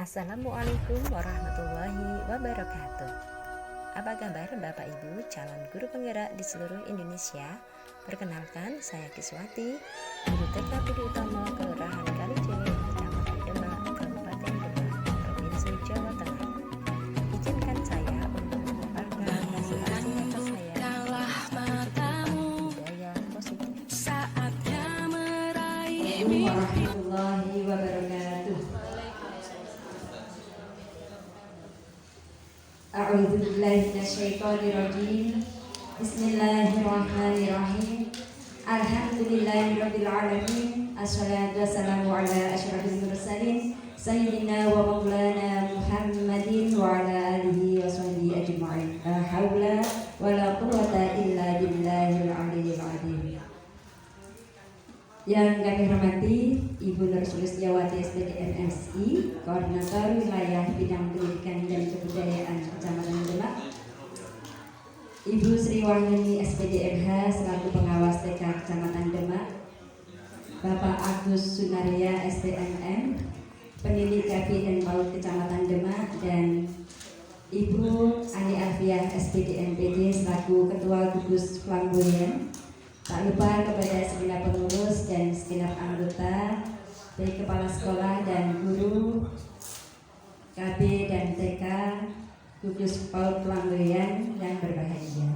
Assalamualaikum warahmatullahi wabarakatuh. Apa kabar Bapak Ibu calon guru penggerak di seluruh Indonesia? Perkenalkan, saya Kiswati, guru TK Budi Utomo, Kelurahan Kalijile, Kecamatan Demak, Kabupaten Demak, Provinsi Jawa Tengah. Izinkan saya untuk memaparkan hasil-hasil nyata saya budaya positif. Assalamualaikum warahmatullahi wabarakatuh. A'udzu billahi minasyaitonir rajim. Bismillahirrahmanirrahim. Alhamdulillahirabbil alamin. Assalatu wassalamu ala asyrafil mursalin sayyidina wa maulana Muhammadin wa ala alihi wa sahbihi ajma'in. La haula wala quwwata illa billahil aliyyil azim. Yang kami hormati Ibu Nur Sulistiawati SPDM MSI, Koordinator Wilayah Bidang Pendidikan dan Kebudayaan Kecamatan Demak, Ibu Sri Wahyuni SPDMH selaku Pengawas TK Kecamatan Demak, Bapak Agus Sunaria SPMM, Pendidik KB dan PAUD Kecamatan Demak, dan Ibu Ani Alfiah SPDM PD selaku Ketua Gugus Flamboyan. Tak lupa kepada segenap pengurus dan segenap anggota, baik kepala sekolah dan guru, KB dan TK, gugus PAUD Flamboyan yang berbahagia.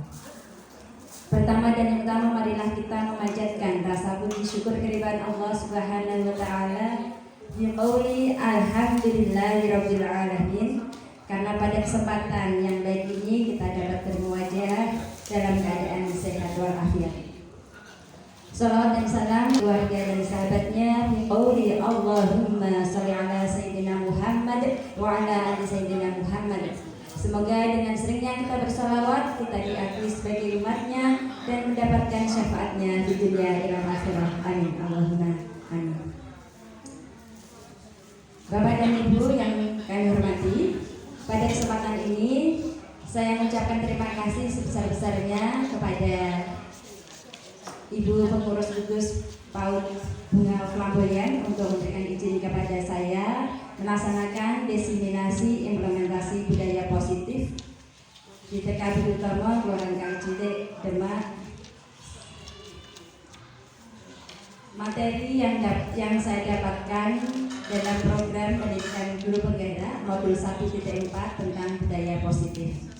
Pertama dan yang utama, marilah kita memanjatkan rasa puji syukur kehadirat Allah Subhanahu wa taala biqauli alhamdulillahirabbil alamin, karena pada kesempatan yang baik ini kita dapat bermuajah dalam keadaan sehat walafiat. Salawat dan salam keluarga dan sahabatnya biqauli Allahumma sholli ala sayyidina Muhammad wa ala ali sayyidina Muhammad. Semoga dengan seringnya kita bersalawat, kita diakui sebagai umatnya dan mendapatkan syafaatnya di dunia dan akhirat. Amin. Allahumma amin. Bapak dan Ibu yang kami hormati, pada kesempatan ini saya mengucapkan terima kasih sebesar-besarnya kepada Ibu Pengurus Gugus PAUD Bunga Flamboyan untuk memberikan izin kepada saya melaksanakan diseminasi implementasi budaya positif di TK Budi Utomo, Kelurahan Kalijile, Demak. Materi yang saya dapatkan dalam program pendidikan guru penggerak modul 1.4 tentang budaya positif.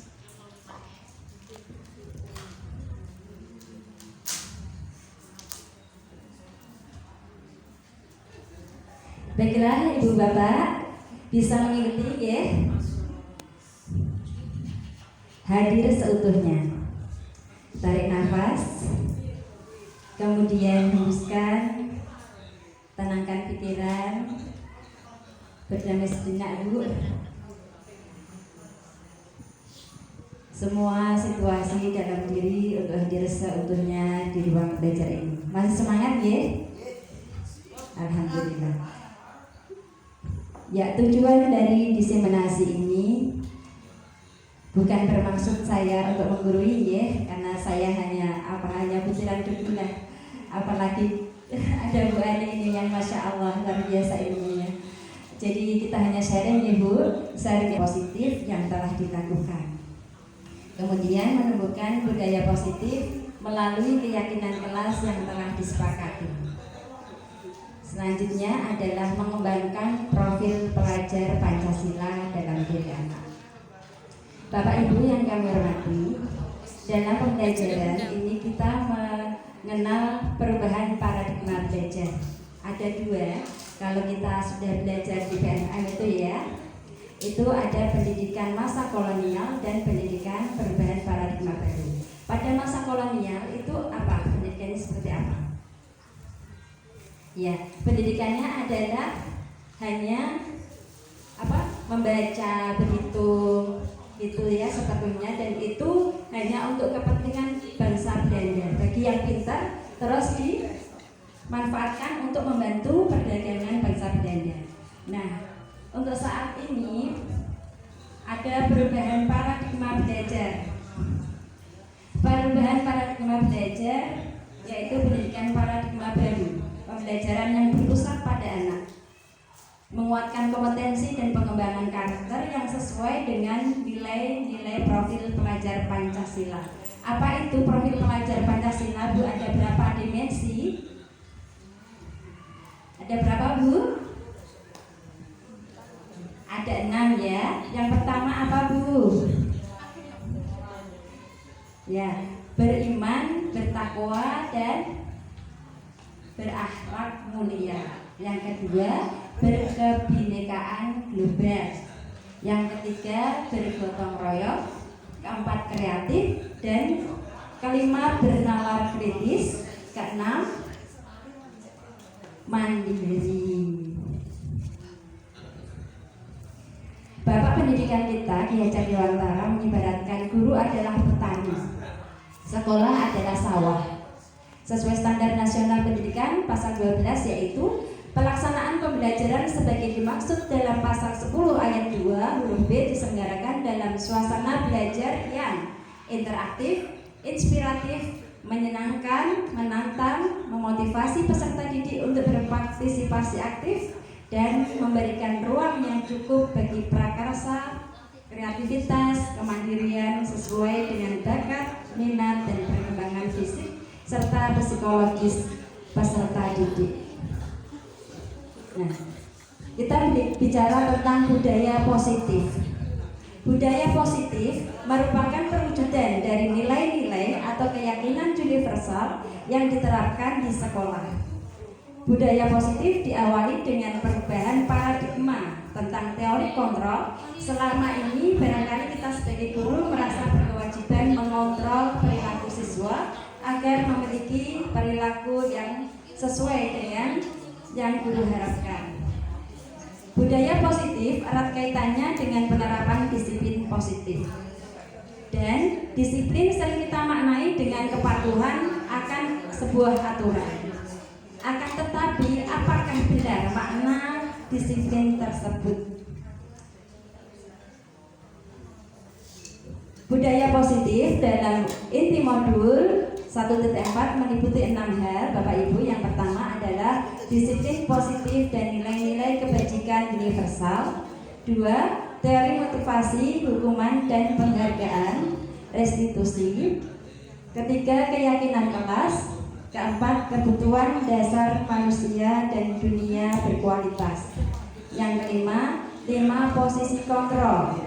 Baiklah Ibu Bapak, bisa mengikuti ya. Hadir seutuhnya. Tarik nafas, kemudian hembuskan, tenangkan pikiran, berdamai sejenak dulu. Semua situasi dalam diri untuk hadir seutuhnya di ruang belajar ini. Masih semangat ya? Alhamdulillah. Ya, tujuan dari diseminasi ini bukan bermaksud saya untuk menggurui ya, karena saya hanya butiran debulah. Apalagi ada Bu Ani ini yang masya Allah luar biasa ilmunya. Jadi kita hanya sharing ya Bu, sharing positif yang telah dilakukan. Kemudian menumbuhkan budaya positif melalui keyakinan kelas yang telah disepakati. Selanjutnya adalah mengembangkan profil pelajar Pancasila dalam diri anak. Bapak Ibu yang kami hormati, dalam pembelajaran ini kita mengenal perubahan paradigma belajar. Ada dua, kalau kita sudah belajar di PNM itu ya, itu ada pendidikan masa kolonial dan pendidikan perubahan paradigma baru. Pada masa kolonial itu apa? Pendidikannya seperti apa? Ya, pendidikannya adalah hanya membaca, berhitung, itu ya sepenuhnya, dan itu hanya untuk kepentingan bangsa Belanda. Bagi yang pintar terus dimanfaatkan untuk membantu perdagangan bangsa Belanda. Nah, untuk saat ini ada perubahan paradigma belajar. Perubahan paradigma belajar yaitu pendidikan paradigma baru. Pembelajaran yang berpusat pada anak. menguatkan kompetensi dan pengembangan karakter yang sesuai dengan nilai-nilai profil pelajar Pancasila. Apa itu profil pelajar Pancasila, Bu? Ada berapa dimensi? Ada berapa, Bu? Ada 6 ya. Yang pertama apa, Bu? Ya, beriman, bertakwa, dan berakhlak mulia. Yang kedua, berkebinekaan global. Yang ketiga, bergotong royong. Keempat, kreatif. Dan kelima, bernalar kritis. Keenam, mandiri. Bapak pendidikan kita, Ki Hajar Dewantara, mengibaratkan guru adalah petani, sekolah adalah sawah. Sesuai standar nasional pendidikan pasal 12, yaitu pelaksanaan pembelajaran sebagai dimaksud dalam pasal 10 ayat 2 huruf B diselenggarakan dalam suasana belajar yang interaktif, inspiratif, menyenangkan, menantang, memotivasi peserta didik untuk berpartisipasi aktif, dan memberikan ruang yang cukup bagi prakarsa, kreativitas, kemandirian sesuai dengan bakat, minat, dan perkembangan fisik serta psikologis peserta didik. Nah, kita bicara tentang budaya positif. Budaya positif merupakan perwujudan dari nilai-nilai atau keyakinan universal yang diterapkan di sekolah. Budaya positif diawali dengan perubahan paradigma tentang teori kontrol. Selama ini barangkali kita sebagai guru merasa berkewajiban mengontrol perilaku siswa agar memiliki perilaku yang sesuai dengan yang guru harapkan. Budaya positif erat kaitannya dengan penerapan disiplin positif. Dan disiplin sering kita maknai dengan kepatuhan akan sebuah aturan. Akan tetapi, apakah benar makna disiplin tersebut? Budaya positif dalam inti modul 1.4 meliputi 6 hal, Bapak Ibu. Yang pertama adalah disiplin positif dan nilai-nilai kebajikan universal. 2. Teori motivasi, hukuman, dan penghargaan, restitusi. 3. Keyakinan kelas. 4. Kebutuhan dasar manusia dan dunia berkualitas. Yang kelima, 5. Posisi kontrol.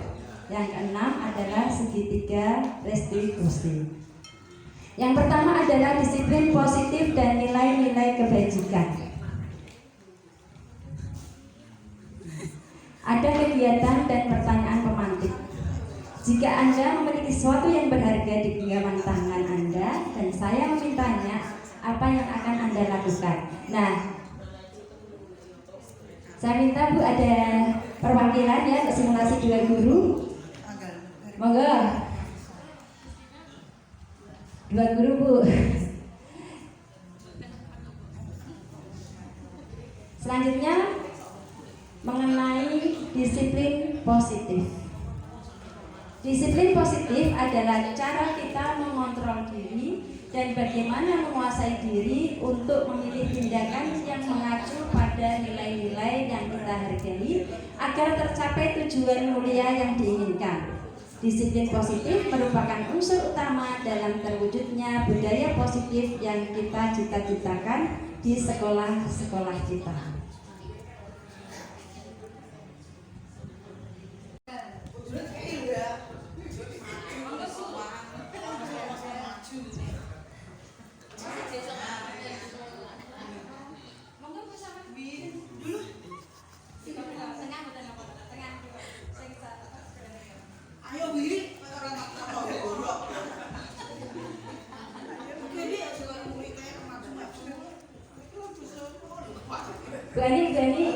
Yang keenam adalah segitiga restitusi. Yang pertama adalah disiplin positif dan nilai-nilai kebajikan. Ada kegiatan dan pertanyaan pemantik. Jika Anda memiliki sesuatu yang berharga di genggaman tangan Anda dan saya memintanya, apa yang akan Anda lakukan? Nah, saya minta Bu ada perwakilan ya untuk simulasi 2 guru. Monggo. 2 guru, Bu. Selanjutnya mengenai disiplin positif. Disiplin positif adalah cara kita mengontrol diri dan bagaimana menguasai diri untuk memilih tindakan yang mengacu pada nilai-nilai yang kita hargai agar tercapai tujuan mulia yang diinginkan. Disiplin positif merupakan unsur utama dalam terwujudnya budaya positif yang kita cita-citakan di sekolah-sekolah kita. Bu Ani. Bu Ani.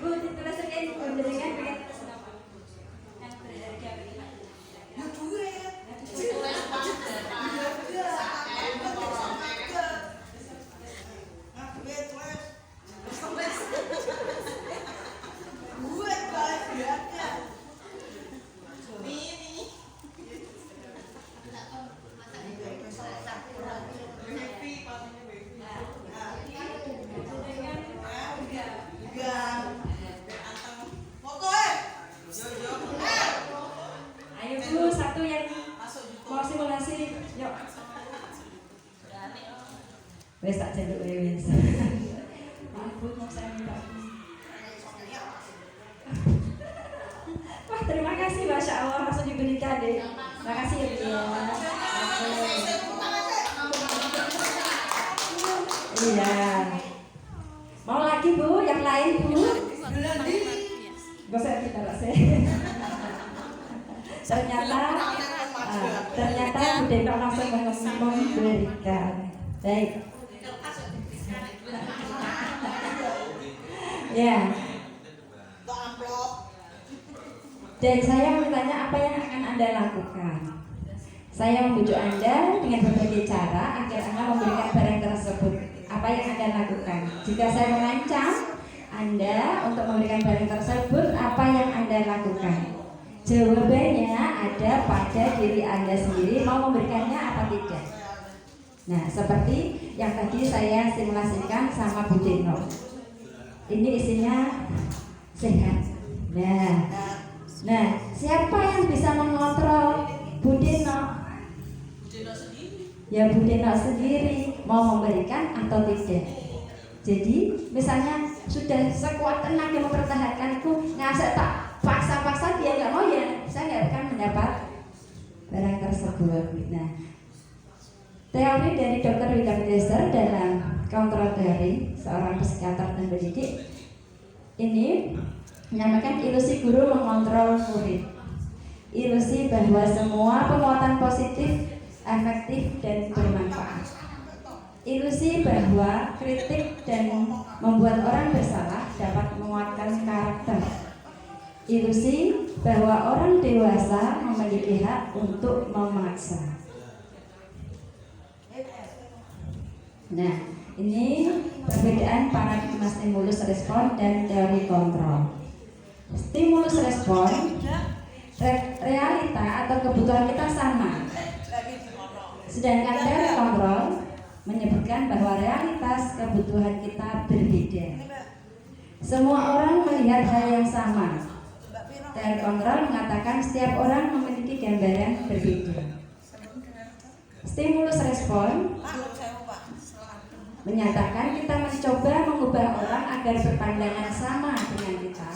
Bu, ditulis rekening pemberian pakai tulis nama yang berharga. Ya duit. Satu yang mau simulasi, yuk. Wes tak jaluk wes. Maaf Bu, mau saya minta. Wah, terima kasih, Masya Allah, langsung diberikan deh. Terima kasih ya. Iya. Mau lagi Bu, yang lain Bu? Gak usah kita sih. Ternyata Bu Deno langsung memberikan. Baik. Ya. Dan saya bertanya apa yang akan Anda lakukan. Saya membujuk Anda dengan berbagai cara agar Anda memberikan barang tersebut. Apa yang Anda lakukan? Jika saya mengancam Anda untuk memberikan barang tersebut, apa yang Anda lakukan? Jawabannya ada pada diri Anda sendiri, mau memberikannya apa tidak. Nah, seperti yang tadi saya simulasikan sama Bu Deno. Ini isinya sehat. Nah, siapa yang bisa mengontrol Bu Deno? Ya Bu Deno sendiri mau memberikan atau tidak. Jadi misalnya sudah sekuat tenaga mempertahankanku, ngasih tak paksa-paksa dia nggak mau, ya saya nggak akan mendapat barang tersebut. Nah, teori dari Dr. William Glasser dalam Control Theory, seorang psikiater dan pendidik, ini menyampaikan ilusi guru mengontrol murid. Ilusi bahwa semua penguatan positif, efektif, dan bermanfaat. Ilusi bahwa kritik dan membuat orang bersalah dapat menguatkan karakter. Ilusi bahwa orang dewasa memiliki hak untuk memaksa. Nah, ini perbedaan paradigma stimulus respon dan teori kontrol. Stimulus respon, realita atau kebutuhan kita sama. Sedangkan teori kontrol menyebutkan bahwa realitas kebutuhan kita berbeda. Semua orang melihat hal yang sama. Teori kontrol mengatakan setiap orang memiliki gambaran berbeda. Stimulus respon menyatakan kita mencoba mengubah orang agar berpandangan sama dengan kita.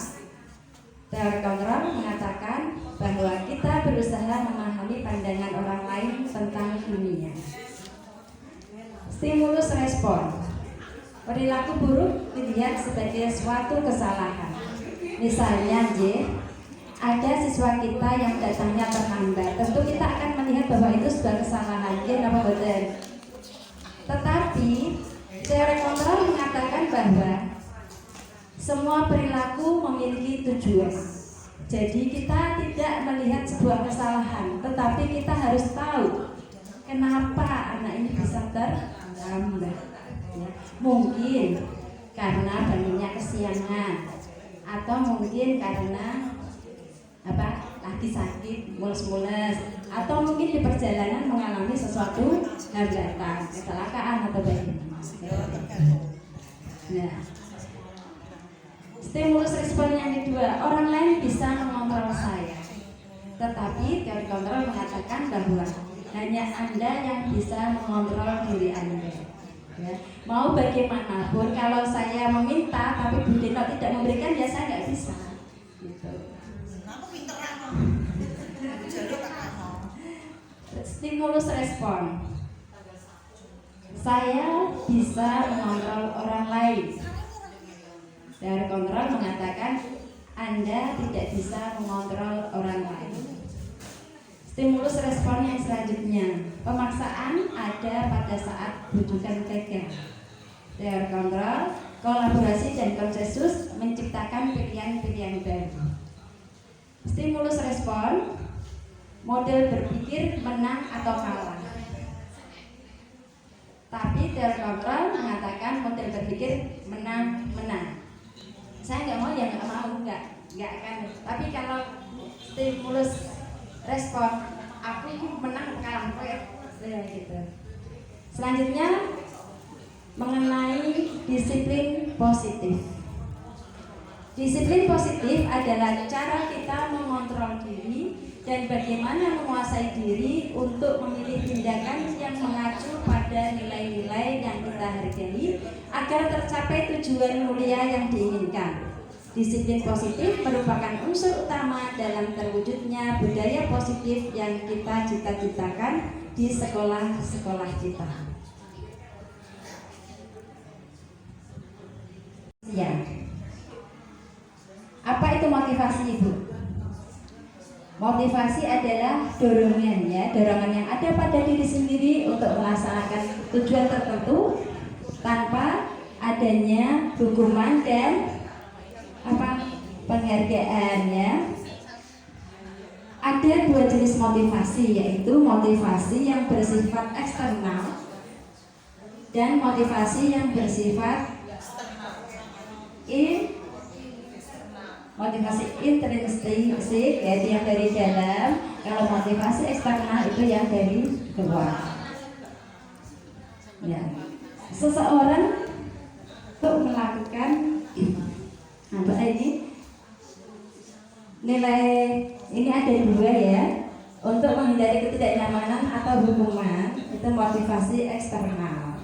Teori kontrol mengatakan bahwa kita berusaha memahami pandangan orang lain tentang dunia. Stimulus respon, perilaku buruk dilihat sebagai suatu kesalahan. Misalnya, ada siswa kita yang datangnya terlambat, tentu kita akan melihat bahwa itu sebuah kesalahan, apa betul? Tetapi teori kontrol mengatakan bahwa semua perilaku memiliki tujuan. Jadi kita tidak melihat sebuah kesalahan, tetapi kita harus tahu kenapa anak ini bisa terlambat. Ya, mungkin karena bangunnya kesiangan, atau mungkin karena lagi sakit, mules-mules, atau mungkin di perjalanan mengalami sesuatu hambatan, kecelakaan atau bagaimana. Nah, stimulus respon yang kedua, orang lain bisa mengontrol saya, tetapi teori kontrol mengatakan bahwa hanya Anda yang bisa mengontrol diri Anda. Ya. Mau bagaimanapun, kalau saya meminta tapi Bu Deno tidak memberikan, ya saya nggak bisa. Gitu. Stimulus respon, saya bisa mengontrol orang lain. Teori kontrol mengatakan Anda tidak bisa mengontrol orang lain. Stimulus respon yang selanjutnya, pemaksaan ada pada saat bujukan gagal. Teori kontrol, kolaborasi dan konsensus menciptakan pilihan-pilihan baru. Stimulus respon, model berpikir menang atau kalah. Tapi teori kontrol mengatakan model berpikir menang. Saya nggak mau, ya nggak mau, nggak akan. Tapi kalau stimulus respon, aku ini menang kalah, ya gitu. Selanjutnya mengenai disiplin positif. Disiplin positif adalah cara kita mengontrol diri dan bagaimana menguasai diri untuk memilih tindakan yang mengacu pada nilai-nilai yang kita hargai agar tercapai tujuan mulia yang diinginkan. Disiplin positif merupakan unsur utama dalam terwujudnya budaya positif yang kita cita-citakan di sekolah-sekolah kita. Ya. Apa itu motivasi, Ibu? Motivasi adalah dorongan, ya, dorongan yang ada pada diri sendiri untuk melaksanakan tujuan tertentu tanpa adanya hukuman dan penghargaan, ya. Ada dua jenis motivasi, yaitu motivasi yang bersifat eksternal dan motivasi yang bersifat motivasi intrinsik, yaitu yang dari dalam. Kalau motivasi eksternal itu yang dari luar. Ya. Seseorang untuk melakukan apa ini nilai ini ada dua, ya. Untuk menghindari ketidaknyamanan atau hukuman itu motivasi eksternal,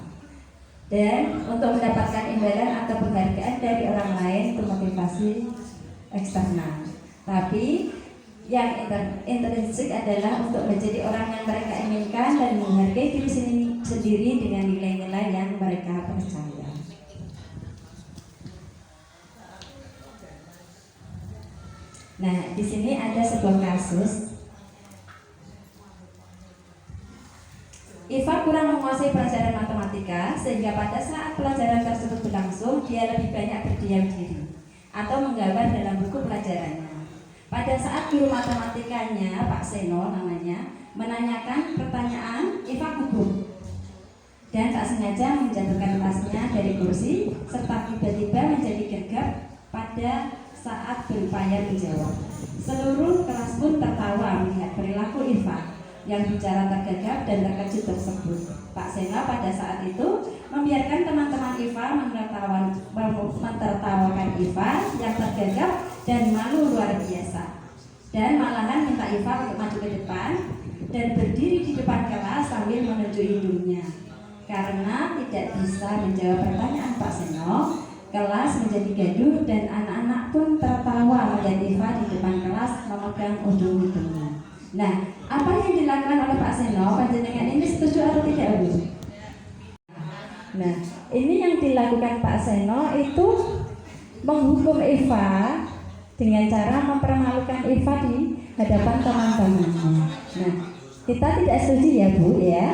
dan untuk mendapatkan imbalan atau penghargaan dari orang lain itu motivasi eksternal. Tapi yang intrinsik adalah untuk menjadi orang yang mereka inginkan dan menghargai diri sendiri dengan nilai-nilai yang mereka percaya. Nah, di sini ada sebuah kasus. Iva kurang menguasai pelajaran matematika sehingga pada saat pelajaran tersebut berlangsung dia lebih banyak berdiam diri atau menggambar dalam buku pelajarannya. Pada saat guru matematikanya, Pak Seno namanya, menanyakan pertanyaan, Iva gugup dan tak sengaja menjatuhkan tasnya dari kursi serta tiba-tiba menjadi gegap pada saat berupaya menjawab. Seluruh kelas pun tertawa melihat perilaku Iva yang bicara tergagap dan terkejut tersebut. Pak Sena pada saat itu membiarkan teman-teman Iva mentertawakan Iva yang tergagap dan malu luar biasa, dan malahan minta Iva untuk maju ke depan dan berdiri di depan kelas sambil menunjuk hidungnya. Karena tidak bisa menjawab pertanyaan Pak Seno, kelas menjadi gaduh dan anak-anak pun tertawa melihat Iva di depan kelas memegang ujung hidungnya. Nah, apa yang dilakukan oleh Pak Seno, panjenengan ini setuju atau tidak, Bu? Nah, ini yang dilakukan Pak Seno itu menghukum Iva dengan cara mempermalukan Iva di hadapan teman-temannya. Nah, kita tidak setuju, ya, Bu, ya.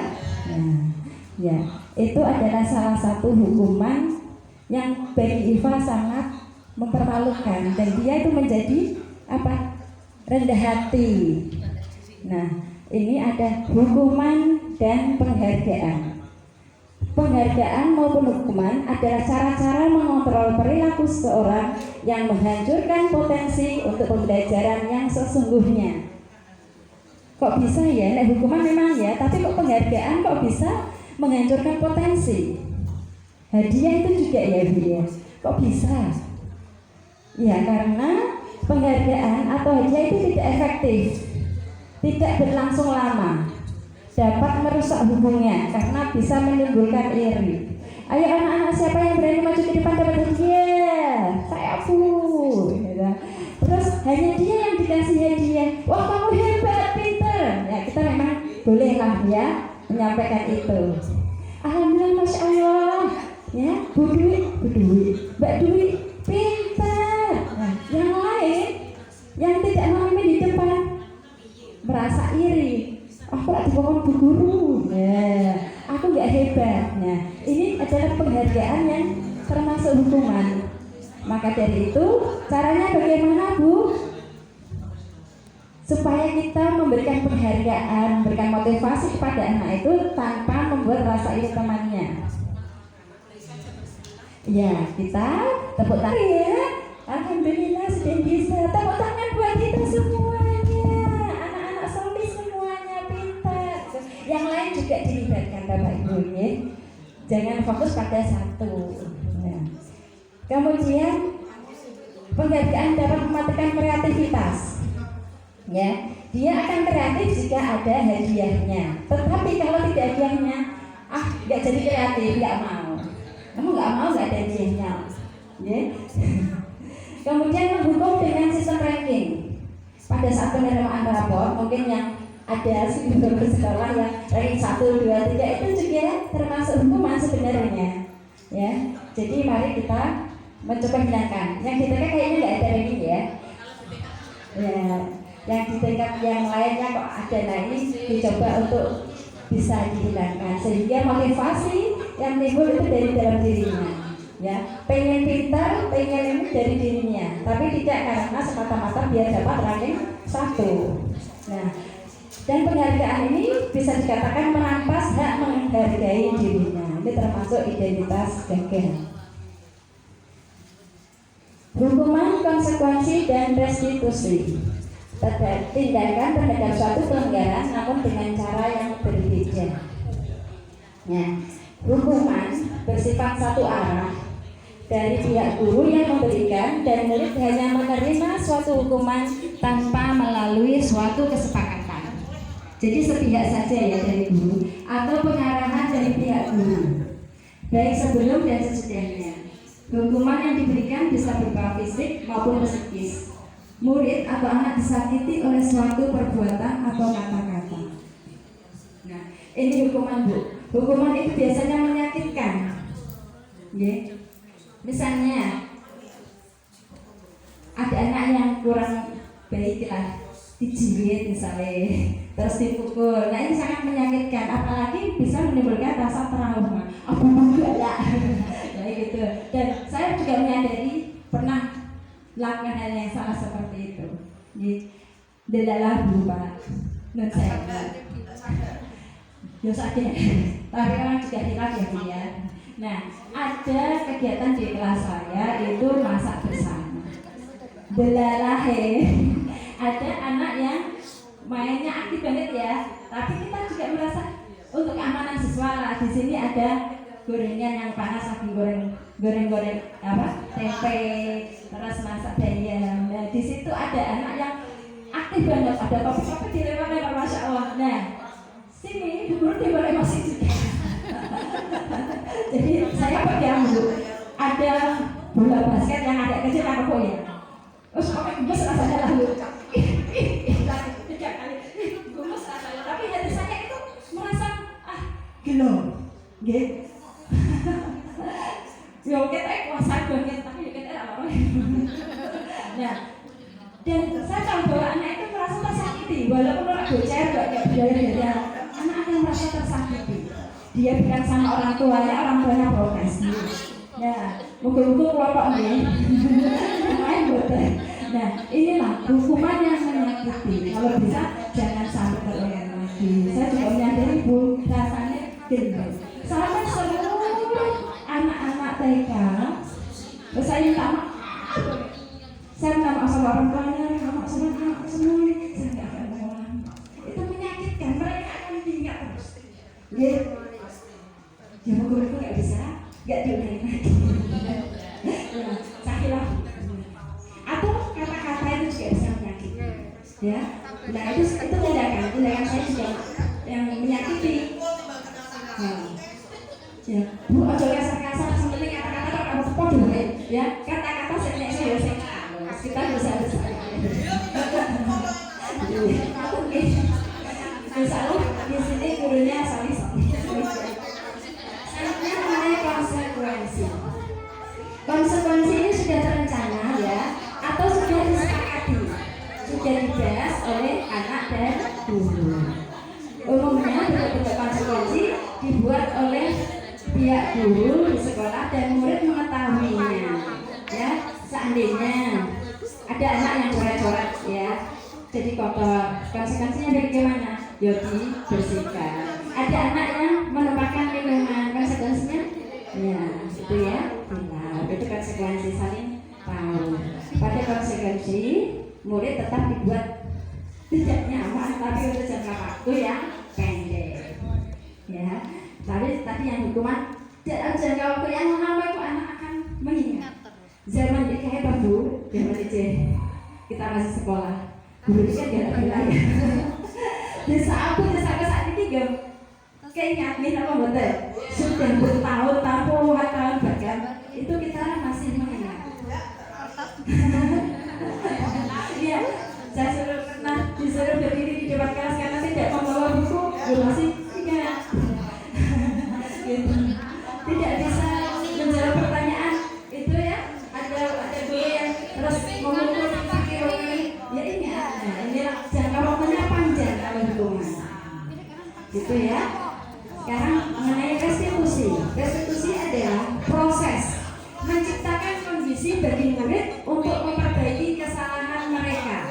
Nah, ya, itu adalah salah satu hukuman yang bagi Iva sangat mempermalukan dan dia itu menjadi rendah hati. Nah, ini ada hukuman dan penghargaan. Penghargaan maupun hukuman adalah cara-cara mengontrol perilaku seseorang yang menghancurkan potensi untuk pembelajaran yang sesungguhnya. Kok bisa, ya? Nah, hukuman memang, ya, tapi kok penghargaan kok bisa menghancurkan potensi? Hadiah itu juga, ya, Bu, ya. Kok bisa? Ya, karena penghargaan atau hadiah itu tidak efektif, tidak berlangsung lama, dapat merusak hubungan karena bisa menimbulkan iri. Ayo anak-anak, siapa yang berani maju ke depan dapat hadiah? Saya, Bu. Terus hanya dia yang dikasih hadiah. Wah, kamu hebat, pinter. Ya, kita memang bolehlah, ya, menyampaikan itu. Alhamdulillah, Masya Allah. Ya, Bu Dwi, Mbak Dwi, pinter. Nah, yang lain yang tidak mau di depan merasa iri. Aku lagi ngomong Bu Guru, ya, aku nggak hebat. Nah, ini adalah penghargaan yang termasuk hukuman. Maka dari itu, caranya bagaimana, Bu? Supaya kita memberikan penghargaan, memberikan motivasi kepada anak itu tanpa membuat rasa iri temannya. Ya, kita tepuk tangan, ya. Alhamdulillah sudah bisa. Tepuk tangan buat kita semuanya. Anak-anak soleh semuanya pintar. Yang lain juga dilibatkan, Bapak Ibu, ya. Jangan fokus pada satu. Ya. Kemudian penghargaan dapat mematikan kreativitas. Ya, dia akan kreatif jika ada hadiahnya. Tetapi kalau tidak hadiahnya, nggak jadi kreatif, nggak mau. Kamu nggak mau, nggak ada hadiahnya. Ya. Kemudian menghukum dengan sistem ranking. Pada saat penerimaan rapor, mungkin yang ada guru sekolah yang ranking 1, 2, 3 itu juga termasuk hukuman sebenarnya. Ya, jadi mari kita mencoba hilangkan. Yang di TK kayaknya nggak ada ranking ya. Ya, yang di tingkat yang lainnya kok ada. Nah ini dicoba untuk bisa dihilangkan sehingga motivasi yang timbul itu dari dalam dirinya. Ya, pengen pintar, pengen ini dari dirinya, tapi tidak karena semata-mata biar dapat ranking 1. Nah, dan penghargaan ini bisa dikatakan merampas hak menghargai dirinya. Ini termasuk identitas gagal. Hukuman, konsekuensi, dan restitusi. Tindakan terhadap suatu pelanggaran namun dengan cara yang berbeda. Ya, hukuman bersifat satu arah dari pihak guru yang memberikan dan murid hanya menerima suatu hukuman tanpa melalui suatu kesepakatan. Jadi sepihak saja ya dari guru atau pengarahan dari pihak guru, baik sebelum dan sesudahnya. Hukuman yang diberikan bisa berupa fisik maupun psikis. Murid atau anak disakiti oleh suatu perbuatan atau kata-kata. Nah, ini hukuman Bu. Hukuman itu biasanya menyakitkan. Yeah. Misalnya ada anak yang kurang baik lah, dijilid misalnya, terus dipukul. Nah ini sangat menyakitkan, apalagi bisa menimbulkan rasa trauma. Apa enggak? Nah gitu. Dan saya juga menyadari pernah melakukan hal yang salah seperti itu. Delalah Pak, non saya. Ya saja. Tapi orang juga hilaf ya dia. Nah, ada kegiatan di kelas saya itu masak bersama. Delalahe. Ada anak yang mainnya aktif banget ya. Tapi kita juga merasa untuk keamanan siswa lah. Di sini ada gorengan yang panas lagi goreng apa? Tempe, terus masak bayam. Nah, di situ ada anak yang aktif banget. Ada topik-topik dilempar-lempar, masya Allah. Nah, sini guru boleh masih juga. Jadi saya pegang Bu, ada bola basket yang agak kecil apa ya? Terus pakai gemes rasanya lah Bu. Tiga kali, gemes rasanya. Tapi hati saya itu merasa gelo, gitu. Ya kita kuasa banget, tapi ya kita apa? Nah, dan saya tahu bahwa anak itu merasa tersakiti, walaupun orang bocah gak berdaya, anak akan merasa tersakiti. Dia bukan sama orang tuanya protes. Ya, mukul-mukul kelompok nih. Main bodoh. Nah, inilah hukuman yang menyakiti. Kalau bisa jangan sampai terulang lagi. Saya juga menyadari Bu, rasanya gendut. Sampai seluruh anak-anak TK, saya minta maaf. Saya minta maaf sama orang tuanya, minta maaf sama anak semua. Saya nggak akan mengulang. Itu menyakitkan. Mereka akan tinggal terus. Ya. Ya guru itu nggak bisa, nggak diulangi lagi. Sakilah. Atau kata-kata itu juga bisa menyakiti. Ya, nah itu tindakan saya juga yang menyakiti. Nah, ya, Bu, ojo kasar-kasar, sebenarnya kata-kata kamu podo ya, kata-kata saya kita bisa. Misalnya di sini gurunya salis. Konsekuensi ini sudah terencana ya, atau sudah disepakati, sudah dibahas oleh anak dan guru. Umumnya bentuk konsekuensi dibuat oleh pihak guru di sekolah dan murid mengetahuinya. Ya, seandainya ada anak yang coret-coret ya, jadi kotor, konsekuensinya bagaimana? Ya dibersihkan. Ada anak yang menumpahkan minuman, konsekuensinya ya itu ya. Nah, itu konsekuensi saling tahu. Pada konsekuensi murid tetap dibuat tidak nyaman tapi untuk jangka waktu yang pendek. Ya, tapi tadi yang hukuman jangka waktu yang lama itu anak akan mengingat. Zaman ini kayak Bu, zaman itu kita masih sekolah. guru kan gak bilang ya. Desa aku saat ini kayaknya apa betul sudah bertahun-tahun puluhan tahun bahkan itu kita masih mengingat. Iya, saya disuruh berdiri di depan kelas karena tidak membawa buku, masih ingat. Gitu. Tidak bisa menjawab pertanyaan itu ya. Ada guru yang terus mengukur ya ini jangka waktunya panjang kalau hubungan. Gitu ya. Sekarang mengenai restitusi. Restitusi adalah proses menciptakan kondisi bagi murid untuk memperbaiki kesalahan mereka.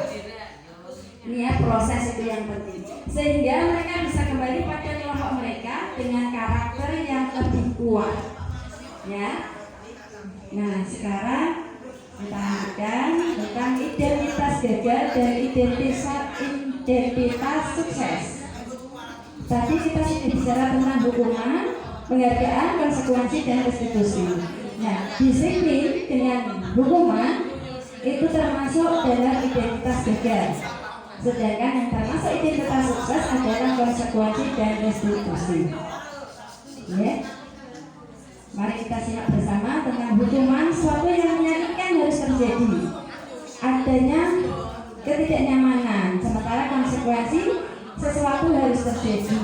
Ini ya proses itu yang penting. Sehingga mereka bisa kembali pada kelompok mereka dengan karakter yang lebih kuat. Ya. Nah, sekarang kita lanjutkan tentang identitas gagal dan identitas sukses. Tadi kita sudah bicara tentang hukuman, penghargaan, konsekuensi, dan restitusi. Nah, disiplin dengan hukuman itu termasuk dalam identitas gagal. Sedangkan yang termasuk identitas sukses adalah konsekuensi dan restitusi. Ya. Mari kita simak bersama tentang hukuman. Suatu yang menyakitkan harus terjadi. Adanya ketidaknyamanan, sementara konsekuensi sesuatu harus terjadi.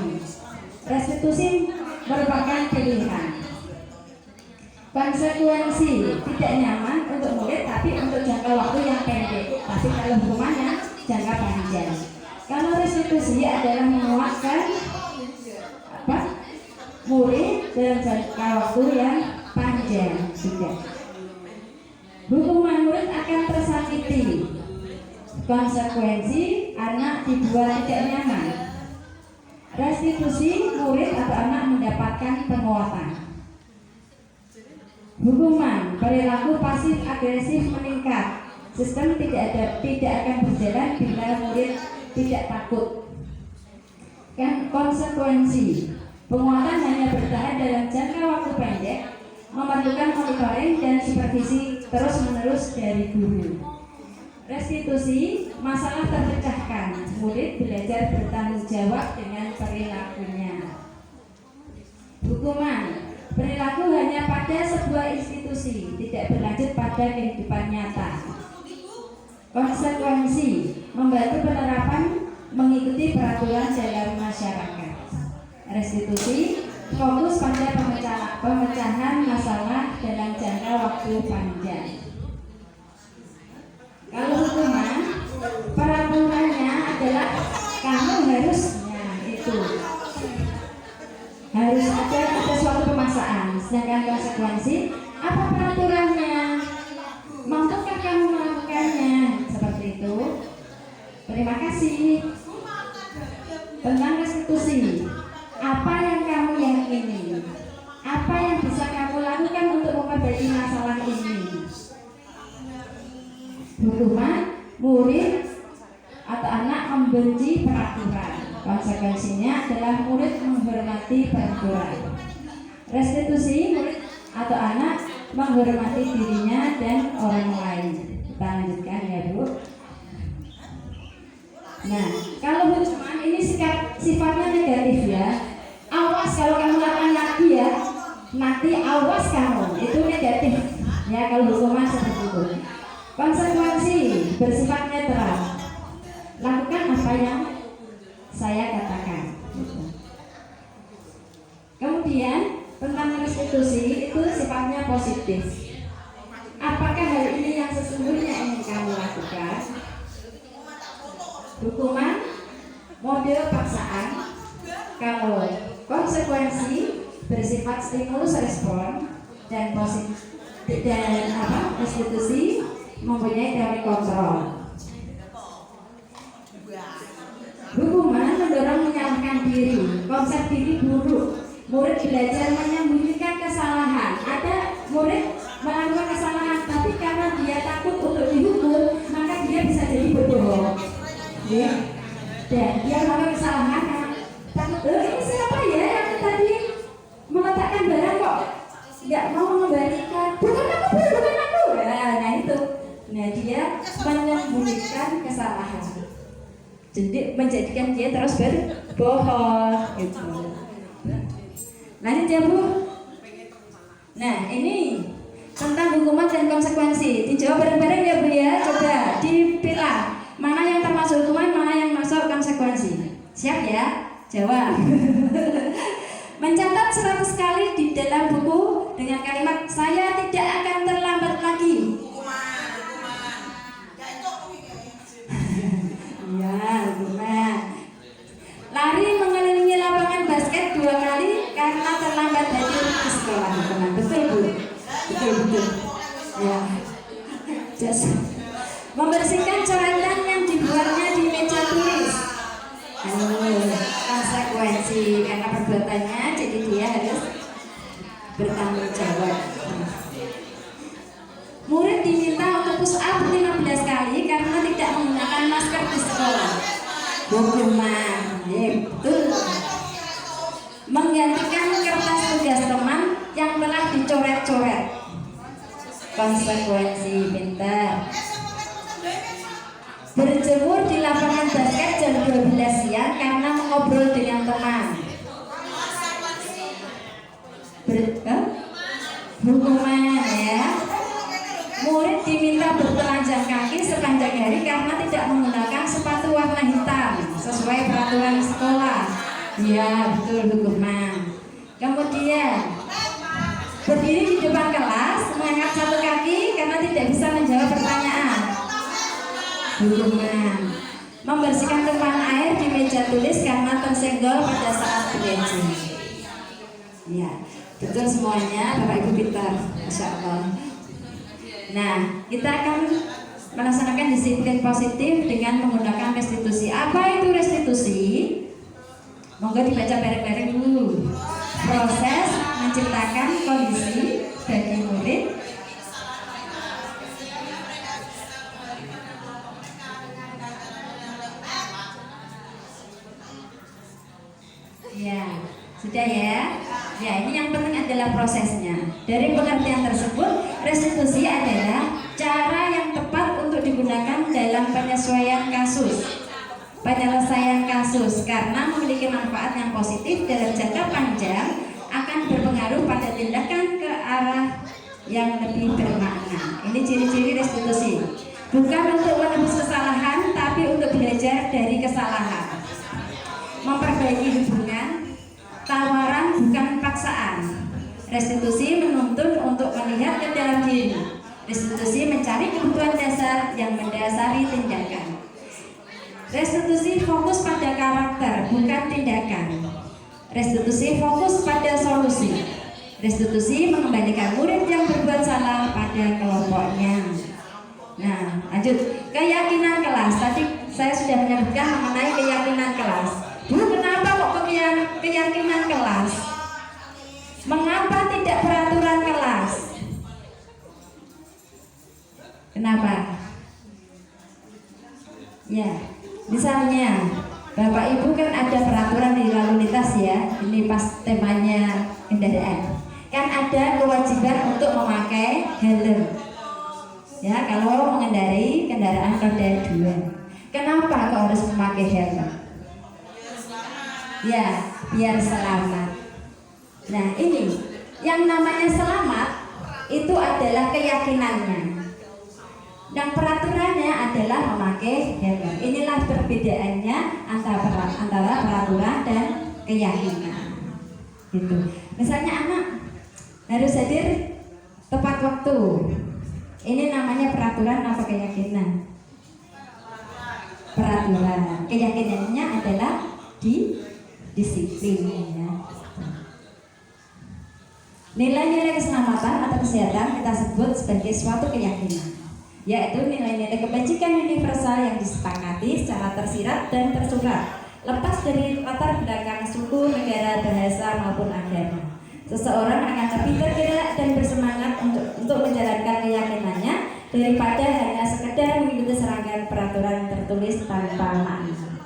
Restitusi merupakan pilihan. Konsekuensi tidak nyaman untuk murid tapi untuk jangka waktu yang pendek. Tapi kalau hukumannya jangka panjang. Kalau restitusi adalah menguatkan murid dalam jangka waktu yang panjang juga. Hukuman murid akan tersakiti. Konsekuensi anak dibuat tidak nyaman. Restitusi murid atau anak mendapatkan penguatan. Hukuman perilaku pasif agresif meningkat. Sistem tidak akan berjalan bila murid tidak takut. Konsekuensi penguatan hanya bertahan dalam jangka waktu pendek, memerlukan monitoring dan supervisi terus-menerus dari guru. Restitusi masalah terpecahkan, murid belajar bertanggung jawab dengan perilakunya. Hukuman perilaku hanya pada sebuah institusi, tidak berlanjut pada kehidupan nyata. Konsekuensi membantu penerapan mengikuti peraturan dalam masyarakat. Restitusi fokus pada pemecahan masalah dalam jangka waktu panjang. Kalau hukuman, peraturannya adalah kamu harusnya itu harus ada suatu pemaksaan. Sedangkan konsekuensi, apa peraturannya? Mampukah kamu melakukannya? Seperti itu. Terima kasih. Tentang restitusi, apa yang kamu yakini? Apa yang bisa kamu lakukan untuk memperbaiki masalah ini? Hukuman, murid atau anak membenci peraturan. Konsekuensinya adalah murid menghormati peraturan. Restitusi, murid atau anak menghormati dirinya dan orang lain. Kita lanjutkan ya Bu. Nah, kalau hukuman ini sifatnya negatif ya. Awas kalau kamu lakukan lagi ya. Nanti awas kamu, itu negatif. Ya kalau hukuman seperti itu. Konsekuensi bersifat netral. Lakukan apa yang saya katakan. Kemudian tentang restitusi itu sifatnya positif. Apakah hal ini yang sesungguhnya ingin kamu lakukan? Hukuman model paksaan. Kalau konsekuensi bersifat stimulus respon dan positif dan restitusi mempunyai teori kontrol. Hukuman mendorong menyalahkan diri, konsep diri buruk. Murid belajar menyembunyikan kesalahan. Ada murid melakukan kesalahan, tapi karena dia takut untuk dihukum, maka dia bisa jadi berbohong. Ya. Dan dia melakukan kesalahan karena takut. Ini siapa ya yang tadi meletakkan barang kok nggak mau mengembalikan? Bukan aku. Nah itu. Nah dia menyembunyikan kesalahan. Jadi menjadikan dia terus berbohong gitu. Lanjut ya Bu. Nah ini tentang hukuman dan konsekuensi. Dijawab bareng-bareng ya Bu ya. Coba dipilah mana yang termasuk hukuman, mana yang masuk konsekuensi. Siap ya? Jawab. Mencatat 100 kali di dalam buku dengan kalimat saya tidak akan terlambat lagi. Ya, hukuman. Lari mengelilingi lapangan basket 2 kali karena terlambat hadir ke sekolah. Hukuman. Betul Bu? Betul. Ya. Just. Membersihkan coretan yang dibuatnya di meja tulis. Konsekuensi karena perbuatannya, jadi dia harus bertanggung jawab. Murid diminta untuk push up 15 kali karena tidak menggunakan masker di sekolah. Hukuman, ya, betul. Menggantikan kertas tugas teman yang telah dicoret-coret. Konsekuensi, pintar. Berjemur di lapangan basket jam 12 siang karena mengobrol dengan teman. Hukuman ya. Murid diminta bertelanjang kaki sepanjang hari karena tidak menggunakan sepatu warna hitam sesuai peraturan sekolah. Ya, betul, hukuman. Kemudian berdiri di depan kelas mengangkat satu kaki karena tidak bisa menjawab pertanyaan. Hukuman. Membersihkan tumpahan air di meja tulis karena tersenggol pada saat belajar. Ya, betul semuanya, Bapak Ibu pintar, Masya Allah. Nah, kita akan melaksanakan disiplin positif dengan menggunakan restitusi. Apa itu restitusi? Monggo dibaca bareng-bareng dulu. Proses menciptakan kondisi bagi murid ya, sudah ya. Ya, ini yang penting adalah prosesnya. Dari pengertian tersebut, restitusi adalah cara yang tepat untuk digunakan dalam penyesuaian kasus, penyelesaian kasus, karena memiliki manfaat yang positif dalam jangka panjang, akan berpengaruh pada tindakan ke arah yang lebih bermakna. Ini ciri-ciri restitusi. Bukan untuk menebus kesalahan, tapi untuk belajar dari kesalahan. Memperbaiki hubungan, tawaran bukan paksaan. Restitusi menuntun untuk melihat ke dalam diri. Restitusi mencari kebutuhan dasar yang mendasari tindakan. Restitusi fokus pada karakter, bukan tindakan. Restitusi fokus pada solusi. Restitusi mengembalikan murid yang berbuat salah pada kelompoknya. Nah, lanjut. Keyakinan kelas. Tadi saya sudah menyebutkan mengenai keyakinan kelas. Bu, kenapa kok keyakinan kelas? Mengapa tidak peraturan kelas? Kenapa? Ya, misalnya Bapak Ibu kan ada peraturan di lalu lintas ya. Ini pas temanya kendaraan. Kan ada kewajiban untuk memakai helm. Ya, kalau mengendarai kendaraan roda 2. Kenapa kok harus memakai helm? Ya, biar selamat. Nah, ini yang namanya selamat itu adalah keyakinannya. Dan peraturannya adalah memakai helm. Inilah perbedaannya antara peraturan dan keyakinan. Gitu. Misalnya anak harus hadir tepat waktu. Ini namanya peraturan apa keyakinan? Peraturan. Keyakinannya adalah disiplin ya. Nilai-nilai keselamatan atau kesehatan kita sebut sebagai suatu keyakinan, yaitu nilai-nilai kebajikan universal yang disepakati secara tersirat dan tersurat, lepas dari latar belakang suku, negara, bahasa maupun agama. Seseorang akan lebih tergerak dan bersemangat untuk menjalankan keyakinannya daripada hanya sekedar mengikuti serangkaian peraturan tertulis tanpa makna.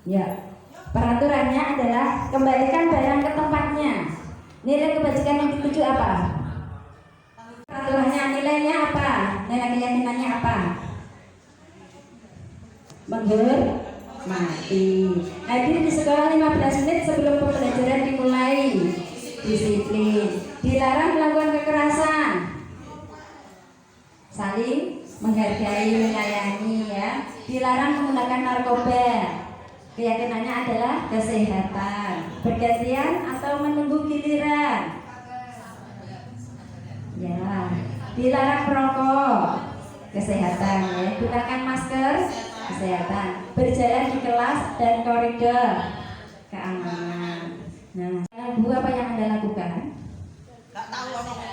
Ya, peraturannya adalah kembalikan barang ke tempatnya. Nilai kebajikan yang dituju apa? Peraturannya nilainya apa? Nilai keyakinannya apa? menghormati. Hadir di sekolah 15 menit sebelum pembelajaran dimulai. Disiplin. Dilarang melakukan kekerasan. Saling menghargai, menyayangi ya. Dilarang menggunakan narkoba. Keyakinannya adalah kesehatan. Bergantian atau menunggu giliran. Ya. Dilarang merokok. Kesehatan ya. Gunakan masker. Kesehatan. Berjalan di kelas dan koridor. Keamanan. Nah, Bu, apa yang Anda lakukan? Gak tahu mana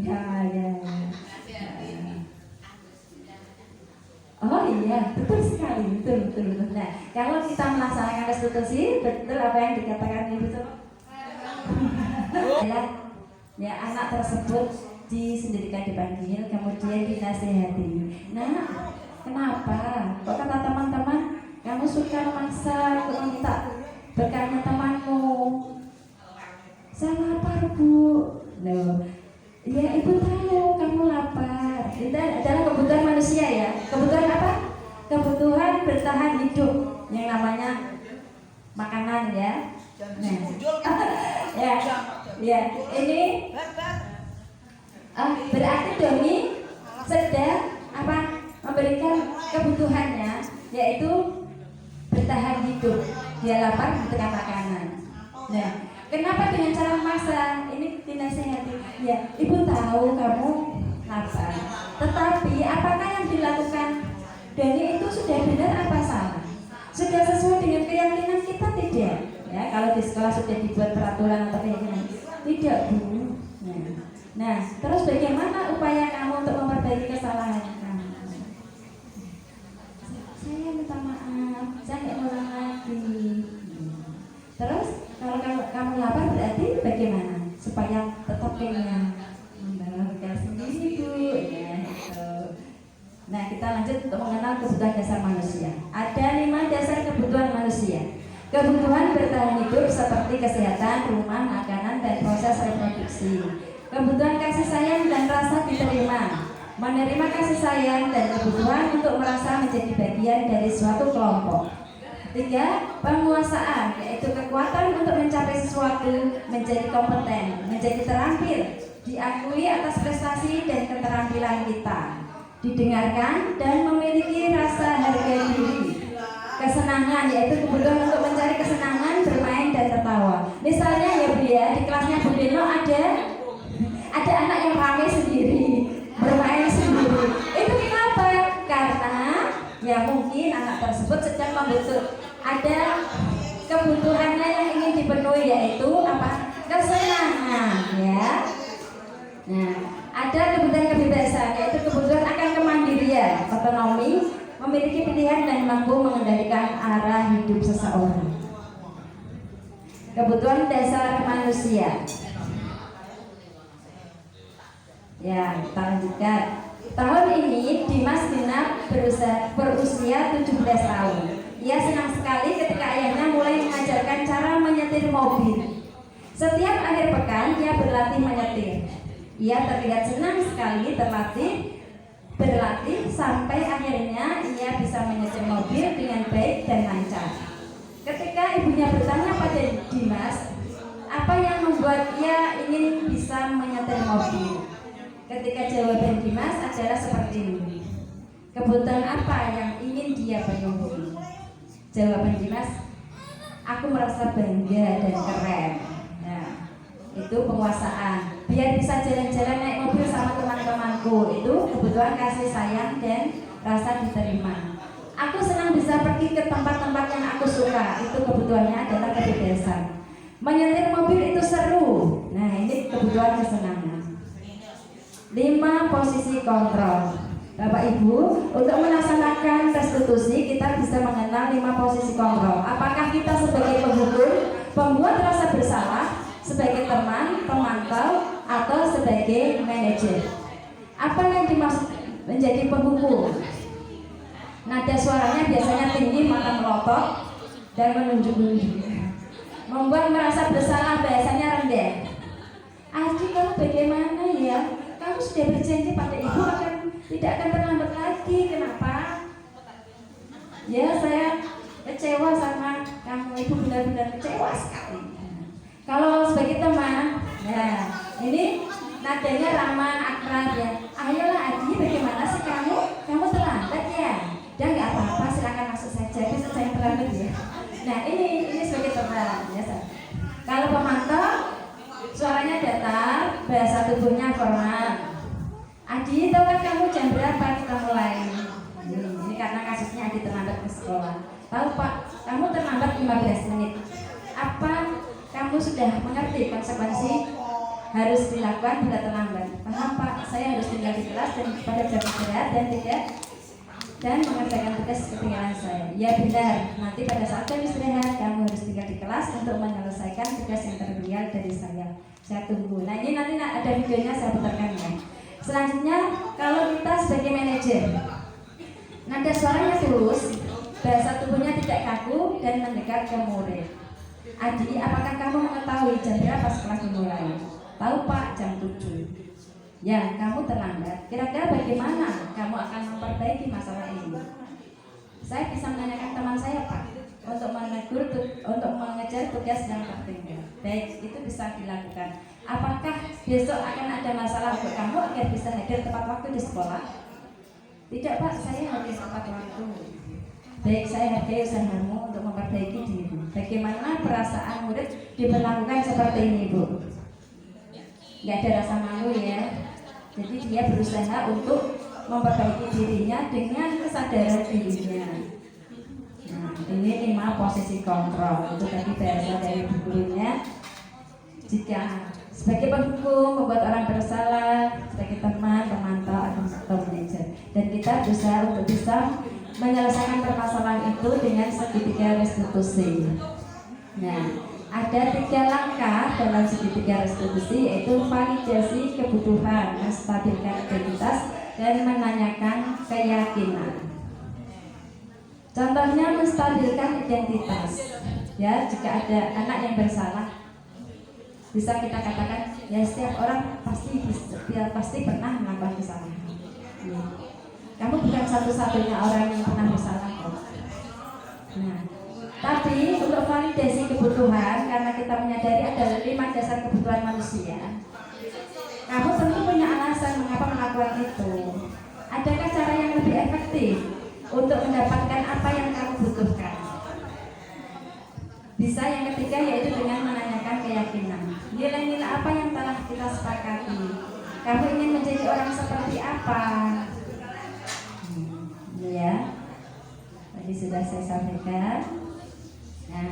Ya. Oh iya, betul sekali, betul. Nah, kalau kita melaksanakan restitusi, betul apa yang dikatakan Ibu ya, anak tersebut disendirikan di panggil, kemudian dinasehati. Nah, kenapa? Kok kata teman-teman, kamu suka memaksa untuk meminta berkahnya temanmu? Saya lapar, Bu. Loh, ya Ibu tahu kamu lapar. Itu adalah kebutuhan manusia ya. Kebutuhan apa? Kebutuhan bertahan hidup yang namanya makanan ya. Nah, ya, ini berarti Doni sedang apa? Memberikan kebutuhannya, yaitu bertahan hidup. Dia lapar, butuhkan makanan. Nah, kenapa dengan cara memaksa? Ini dinasehati. Ya, Ibu tahu kamu lapar. Tetapi apakah yang dilakukan Doni itu sudah benar apa salah? Sudah sesuai dengan keyakinan kita tidak? Ya, kalau di sekolah sudah dibuat peraturan atau keyakinan tidak, Bu. Nah, terus bagaimana upaya kamu untuk memperbaiki kesalahan kamu? Saya minta maaf, saya nggak ulang lagi. Terus kalau kamu lapar berarti bagaimana supaya tetap kenyang? Membawa bekal sendiri, Bu. Ya, gitu. Nah, kita lanjut untuk mengenal kebutuhan dasar manusia. Ada 5 dasar kebutuhan manusia. Kebutuhan bertahan hidup seperti kesehatan, rumah, makanan, dan proses reproduksi. Kebutuhan kasih sayang dan rasa diterima. Menerima kasih sayang dan kebutuhan untuk merasa menjadi bagian dari suatu kelompok. 3. Penguasaan, yaitu kekuatan untuk mencapai sesuatu, menjadi kompeten, menjadi terampil, diakui atas prestasi dan keterampilan kita, didengarkan dan memiliki rasa harga diri. Kesenangan, yaitu kebutuhan untuk mencari kesenangan, bermain dan tertawa. Misalnya ya Bu ya, di kelasnya Bu Deno ada anak yang ramai sendiri, bermain sendiri. Itu kenapa? Karena ya mungkin anak tersebut sedang membutuhkan, ada kebutuhannya yang ingin dipenuhi, yaitu apa? Kesenangan ya. Nah, ada kebutuhan kebebasan, yaitu kebutuhan akan kemandirian, otonomi, memiliki pilihan dan mampu mengendalikan arah hidup seseorang. Kebutuhan dasar manusia. Ya, kita lanjutkan. Tahun ini Dimas genap berusia 17 tahun. Ia senang sekali ketika ayahnya mulai mengajarkan cara menyetir mobil. Setiap akhir pekan ia berlatih menyetir. Ia terlihat senang sekali berlatih sampai akhirnya ia bisa menyetir mobil dengan baik dan lancar. Ketika ibunya bertanya pada Dimas, apa yang membuat ia ingin bisa menyetir mobil? Ketika jawaban Dimas adalah seperti ini. Kebutuhan apa yang ingin dia penuhi? Jawaban Dimas, aku merasa bangga dan keren. Nah, itu penguasaan. Biar bisa jalan-jalan naik mobil sama teman-temanku. Itu kebutuhan kasih sayang dan rasa diterima. Aku senang bisa pergi ke tempat-tempat yang aku suka. Itu kebutuhannya adalah kebebasan. Menyetir mobil itu seru. Nah, ini kebutuhan kesenangan. 5 posisi kontrol. Bapak Ibu, untuk melaksanakan restitusi kita bisa mengenal 5 posisi kontrol. Apakah kita sebagai penghukum, pembuat rasa bersalah, sebagai teman, pemantau, atau sebagai manajer? Apa yang dimaksud menjadi penghukum? Nada suaranya biasanya tinggi, mata melotot, dan menunjuk-nunjuk. Membuat merasa bersalah biasanya rendah. Adik, kamu bagaimana ya? Kamu sudah berjanji pada ibu tidak akan terlambat lagi. Kenapa? Ya, saya kecewa sama kamu, ibu benar-benar kecewa sekali. Kalau sebagai teman, nah ini nadanya ramah, akrab ya. Ayolah Adi, bagaimana sih kamu? Kamu terlambat ya? Dan nggak apa-apa, silakan masuk saja. Besok saya terlambat ya. Nah ini sebagai teman ya. Kalau pemantau, suaranya datar, bahasa tubuhnya formal. Adi, tahu kan kamu jam berapa kita mulai? Ini karena kasusnya Adi terlambat ke sekolah. Tahu Pak, kamu terlambat 15 menit. Apa kamu sudah mengerti konsekuensi harus dilakukan bila terlambat? Paham Pak, saya harus tinggal di kelas dan pada jam istirahat dan mengerjakan tugas ketinggalan saya. Ya benar, nanti pada saat jam istirahat kamu harus tinggal di kelas untuk menyelesaikan tugas yang tertinggal dari saya. Saya tunggu. Nah ini nanti ada videonya, saya putarkan ya. Selanjutnya, kalau kita sebagai manajer, nada suaranya tulus, bahasa tubuhnya tidak kaku dan mendekat ke murid. Adi, apakah kamu mengetahui jam berapa sekolah dimulai? Tahu Pak, jam 7. Ya, kamu terlambat. Kira-kira bagaimana kamu akan memperbaiki masalah ini? Saya bisa menanyakan teman saya Pak, untuk menegur, untuk mengejar tugas yang tertinggal. Baik, itu bisa dilakukan. Apakah besok akan ada masalah untuk kamu agar bisa hadir tepat waktu di sekolah? Tidak Pak, saya hadir tepat waktu. Baik, saya hargai usahamu untuk memperbaiki diri. Bagaimana perasaan murid diperlakukan seperti ini Bu? Gak ada rasa malu ya. Jadi dia berusaha untuk memperbaiki dirinya dengan kesadaran dirinya. Nah, ini 5 posisi kontrol. Itu tadi bahasa dari gurunya. Jika sebagai penghukum membuat orang bersalah, sebagai teman, pemantau atau manajer, dan kita berusaha untuk bisa menyelesaikan permasalahan itu dengan segitiga restitusi. Nah, ada 3 langkah dalam segitiga restitusi, yaitu validasi kebutuhan, menstabilkan identitas, dan menanyakan keyakinan. Contohnya menstabilkan identitas. Ya, jika ada anak yang bersalah, bisa kita katakan ya setiap orang pasti pernah melakukan kesalahan. Kamu bukan satu-satunya orang yang pernah bersalah kok. Nah, tapi untuk validasi kebutuhan, karena kita menyadari ada 5 dasar kebutuhan manusia, kamu tentu punya alasan mengapa melakukan itu. Adakah cara yang lebih efektif untuk mendapatkan apa yang kamu butuhkan? Bisa yang ketiga, yaitu dengan menanyakan keyakinan. Nilai-nilai apa yang telah kita sepakati? Kamu ingin menjadi orang seperti apa? Ya, tadi sudah saya sampaikan. Nah,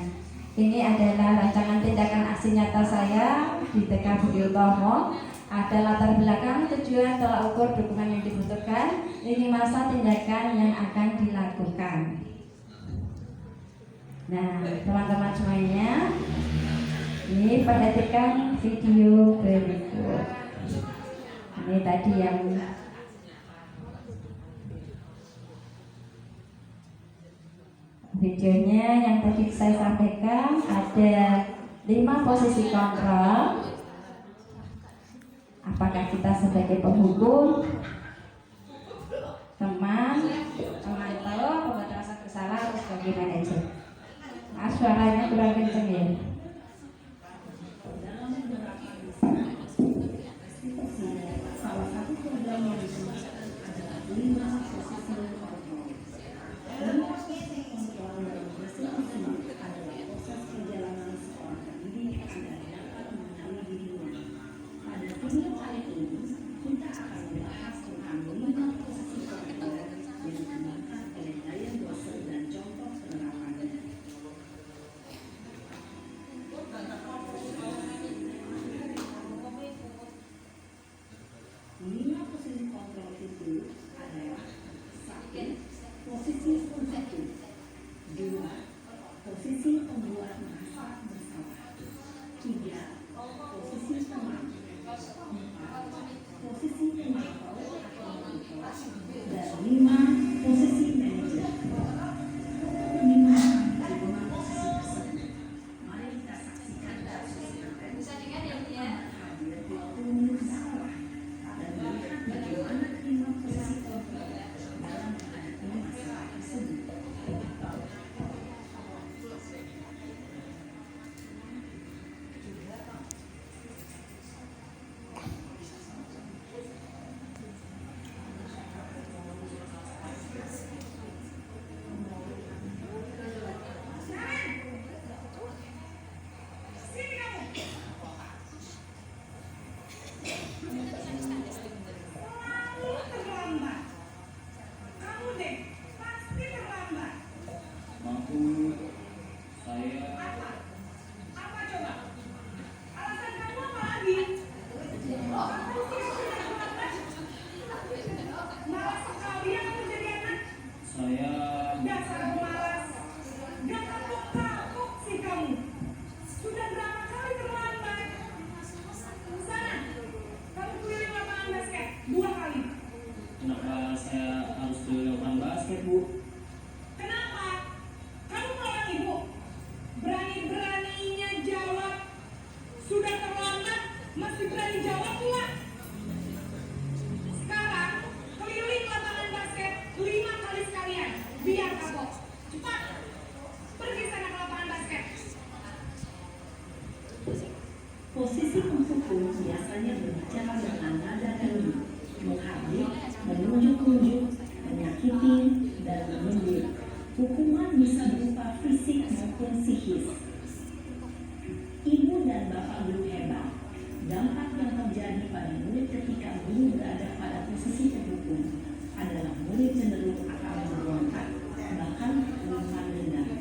ini adalah rancangan tindakan aksi nyata saya di TK Budi Utomo. Ada latar belakang, tujuan, tolak ukur, dukungan yang dibutuhkan, lini masa tindakan yang akan dilakukan. Nah, teman-teman semuanya, ini perhatikan video berikut. Ini tadi yang videonya yang tadi saya sampaikan, ada 5 posisi kontrol. Apakah kita sebagai penghukum, teman, pemantau, pembuat rasa bersalah, atau sebagai manajer? Suaranya kurang kenceng ya. Salah satu program yang diselenggarakan adalah 5 posisi kontrol. 5 posisi kontrol yang berselisih adalah proses perjalanan seorang pendidik agar dapat mengenali dirinya. Pada video kali ini, kita akan membahas tentang 5 posisi kontrol yang digunakan oleh gaya dosen dan contoh penerapannya. Lima posisi kontrol itu adalah biasanya berbicara dengan nada tinggi, menghardik, menunjuk-nunjuk, menyakiti, dan menyindir. Hukuman bisa berupa fisik maupun psikis. Ibu dan bapak guru hebat. Dampak yang terjadi pada murid ketika guru berada pada posisi penghukum adalah murid cenderung akan memberontak, bahkan melakukan dendam.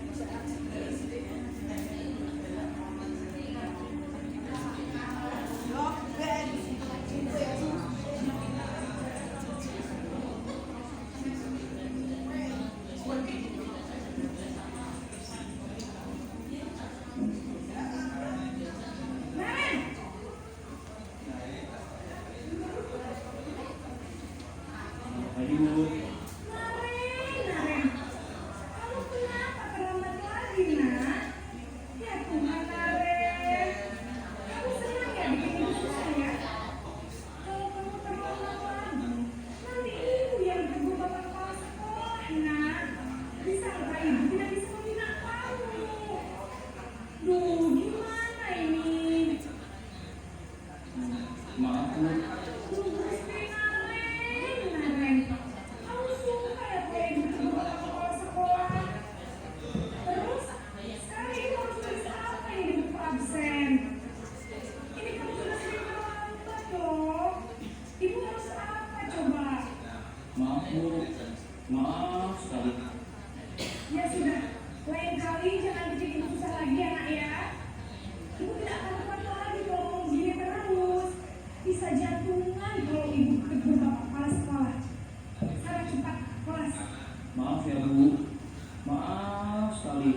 Maaf sekali. Ya sudah, lain kali jangan bikin ibu susah lagi ya nak ya. Ibu tidak akan kuat lagi kalau ngomong begini terus. Bisa jantungan kalau ibu tegur bapak kepala sekolah. Sana cepat kelas. Maaf ya Bu. Maaf sekali.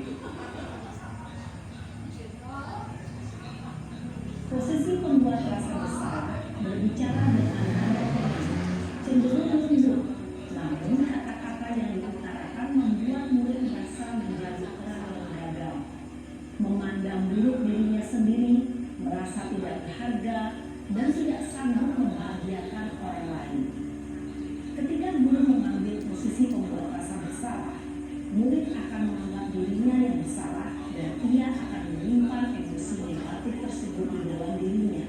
Posisi pembuat rasa besar berbicara dengan nada tinggi, cenderung menunduk. Namun kata-kata yang diutarakan membuat murid merasa menjadi orang yang gagal, memandang buruk dirinya sendiri, merasa tidak berharga, dan tidak sanggup membahagiakan orang lain. Ketika guru mengambil posisi pembuat rasa bersalah, murid akan menganggap dirinya yang bersalah dan ia akan menyimpan emosi negatif tersebut di dalam dirinya.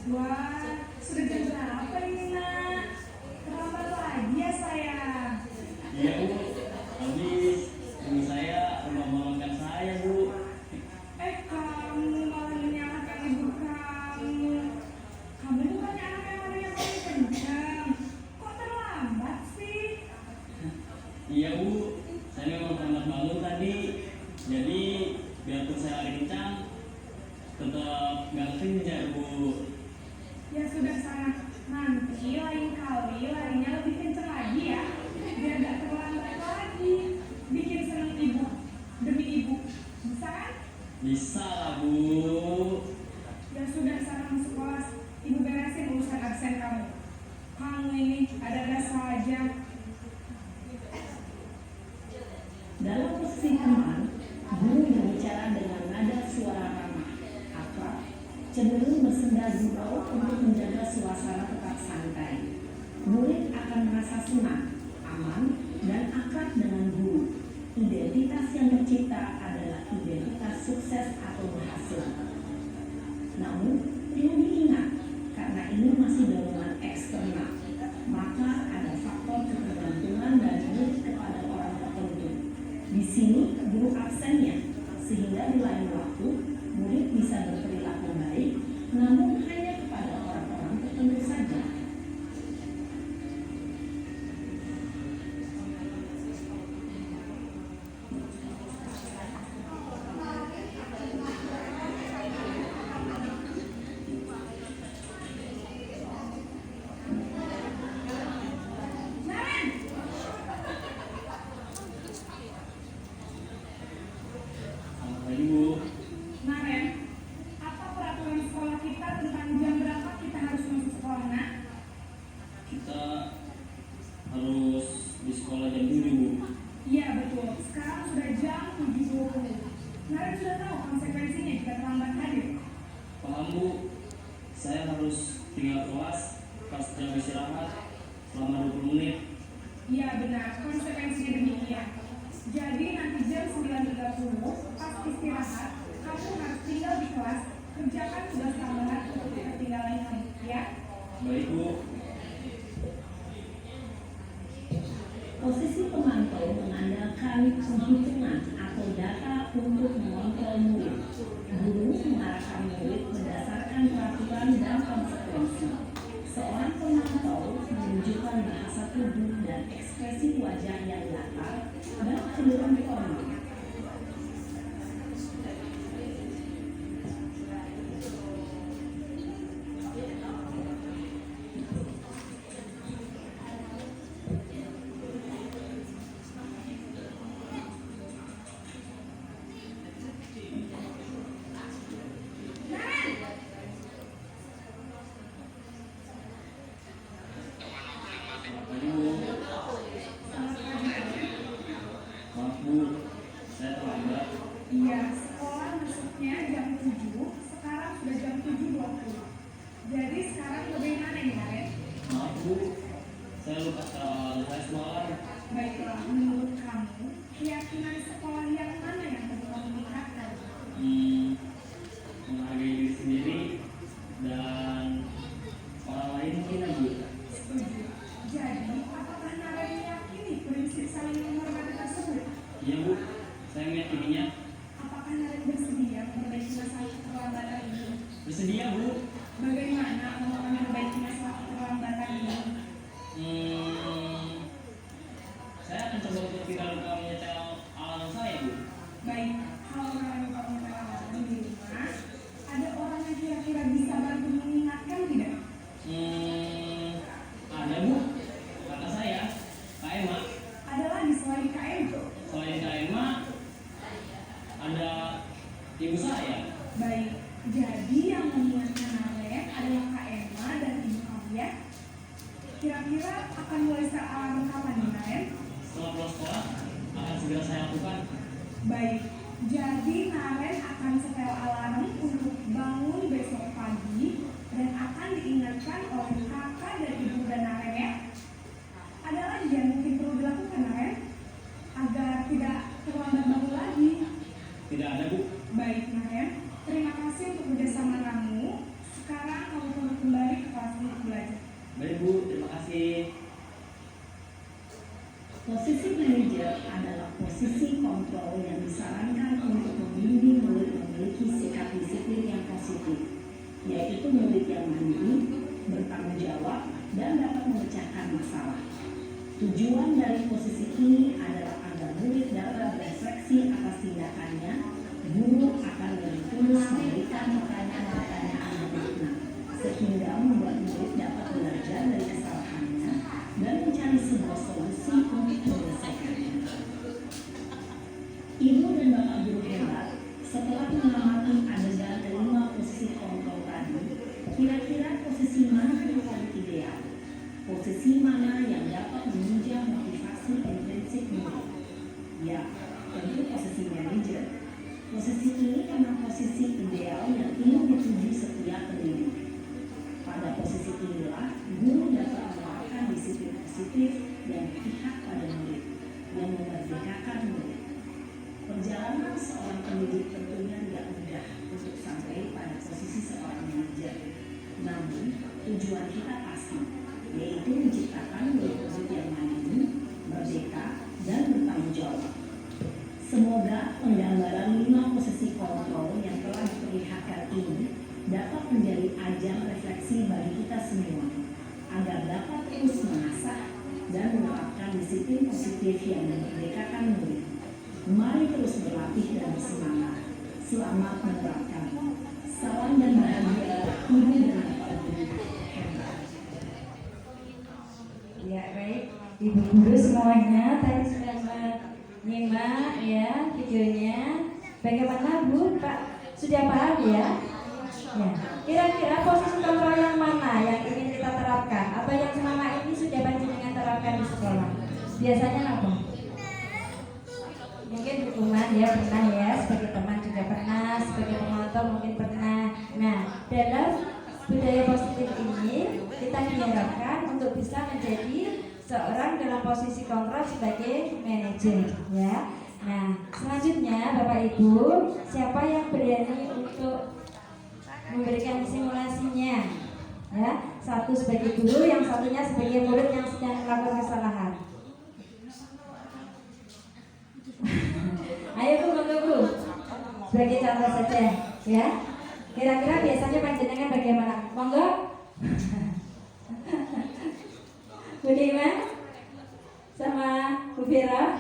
Wah, sudah jam berapa ini nak? Terlambat lagi ya sayang. Iya Bu. Habis ibu saya membangunkan saya Bu. Kamu malah menyalahkan ibu kamu. Kamu bukannya anak yang larinya paling kencang. Kok terlambat sih? Iya Bu. Saya memang terlambat bangun tadi. Jadi biarpun saya lari kencang, tetap nggak kenyang Bu. Ya sudah sana. Nanti lain kali larinya lebih kencang lagi ya. Biar gak terlambat lagi. Bikin seneng ibu. Demi ibu. Bisa kan? Bisa lah Bu. Ya sudah sana masuk kelas. Ibu beresin urusan absen kamu. Kamu ini ada-ada saja. Dalam posisi teman, guru berbicara dengan nada suara ramah, akrab, cenderung bersenda gurau untuk menjaga suasana tetap santai. Murid akan merasa senang, aman, dan akrab dengan guru. Identitas yang tercipta adalah identitas sukses atau berhasil. Namun, perlu diingat, karena ini masih dorongan eksternal, maka ada faktor ketergantungan dari murid kepada orang tertentu. Di sini, guru absennya, sehingga di lain waktu, murid bisa berperilaku baik, namun hanya kepada orang-orang tertentu saja. Selamat pagi Bu. Naren, apa saya harus tinggal kelas pas jam istirahat selama 20 menit. Iya benar, konsekuensinya demikian. Jadi nanti jam 9.30 pas istirahat, kamu harus tinggal di kelas, kerjakan tugas tambahan untuk ketinggalan kamu, ya? Baik Bu. Posisi pemantau mengandalkan penghitungan atau data untuk mengontrol murid. Guru mengarahkan murid berdasarkan peraturan dan konsekuensi. Seorang pemantau menunjukkan bahasa tubuh dan ekspresi wajah yang datar dan cenderung formal. Maaf Bu, saya terlambat. Iya, sekolah masuknya jam 7, sekarang sudah jam 7.20. Jadi sekarang bagaimana nih, Karen? Maaf Bu, saya lupa saya semalam. Baiklah, menurut kamu, keyakinan sekolah yang mana yang perlu kamu tingkatkan? Menghargai diri sendiri dan orang lain mungkin Bu. Setuju. Jadi, apakah Nara meyakini prinsip saling menghormati tersebut? Iya Bu, saya meyakininya. Apakah Nara bersedia memperbaiki masalah keterlambatan ini? Bersedia Bu. Bagaimana kamu akan memperbaiki masalah keterlambatan ini? Saya akan coba untuk tidak lupa menyetel alarm saya Bu. Baik, kalau Nara kamu terlambat di rumah, ada orang yang kira-kira bisa bantu mengingatkan tidak? Ada Bu, kata saya, Kak Emma. Ada lagi selain KM? Selain Kak Emma, ada ibu saya. Baik, jadi yang mengingatkan Nara adalah Kak Emma dan ibu kamu ya? Kira-kira akan mulai start alarm kapan nih, Naren? Setelah pulang sekolah, akan segera saya lakukan. Baik, jadi Naren akan setel alarm untuk bangun besok pagi dan akan diingatkan oleh kakak dan ibu dan Naren ya. Ada lagi yang mungkin perlu dilakukan, Naren? Agar tidak terlambat bangun lagi. Tidak ada Bu. Baik, Naren. Terima kasih untuk kerjasama kamu. Sekarang kamu perlu kembali ke kelas untuk belajar. Baik Bu, terima kasih. Posisi manajer adalah posisi kontrol yang disarankan untuk membimbing murid memiliki sikap disiplin yang positif, yaitu murid yang mandiri, bertanggung jawab, dan dapat memecahkan masalah. Tujuan dari posisi ini adalah agar murid dapat berefleksi atas tindakannya. Guru akan lebih tulus memberikan pertanyaan-pertanyaan bermakna, sehingga membuat murid dapat belajar dari kesalahannya dan mencari sebuah solusi untuk menyelesaikannya. Ibu dan bapak guru hebat, setelah mengamati adegan kelima posisi kontrol tadi, kira-kira posisi mana yang paling ideal? Posisi mana yang dapat menunjang motivasi intrinsik murid? Ya, tentu posisi manajer. Posisi ini memang posisi ideal yang ingin dituju setiap pendidik. Pada posisi inilah, guru dapat menerapkan disiplin positif yang berpihak pada murid, yang memerdekakan murid. Perjalanan seorang pendidik tentunya tidak mudah untuk sampai pada posisi seorang manajer. Namun, tujuan kita pasti, yaitu menciptakan murid-murid yang mandiri, merdeka, dan bertanggung jawab. Semoga penggambaran 5 posisi kontrol yang telah diperlihatkan ini dapat menjadi ajang refleksi bagi kita semua, agar dapat terus mengasah dan menerapkan disiplin positif yang memerdekakan murid. Mari terus berlatih dan bersemangat. Selamat menerapkan. Salam dan bahagia, ibu dan bapak guru hebat. Ya baik, ibu guru semuanya tadi sudah menyimak ya videonya. Bagaimana Bu, Pak? Sudah paham ya? Ya. Kira-kira posisi kontrol yang mana yang ingin kita terapkan? Atau yang selama ini sudah panjenengan terapkan di sekolah? Biasanya apa? Mungkin hukuman ya pernah ya, sebagai teman juga pernah, sebagai penonton mungkin pernah. Nah, dalam budaya positif ini kita diharapkan untuk bisa menjadi seorang dalam posisi kontrol sebagai manajer, ya. Nah, selanjutnya Bapak Ibu, siapa yang berani untuk memberikan simulasinya? Ya, satu sebagai guru, yang satunya sebagai murid yang sedang melakukan kesalahan. Ayo Bu, monggo Bu. Sebagai contoh saja, ya. Kira-kira biasanya panjenengan bagaimana? Monggo. Bu Dima sama Bu Vira.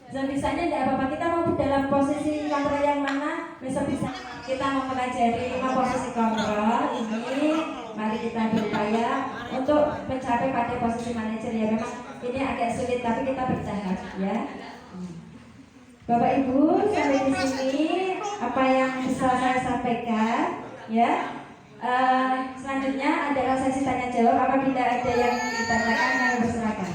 Sebisanya tidak apa-apa, kita mau dalam posisi kontrol yang mana? Besok bisa kita mempelajari 5 posisi kontrol ini. Mari kita berupaya untuk mencapai pada posisi manajer, ya. Memang ini agak sulit tapi kita bertahap, ya. Bapak Ibu, sampai di sini apa yang bisa saya sampaikan, ya. Selanjutnya adalah sesi tanya jawab. Apabila ada yang ditanyakan, yang bersilakan.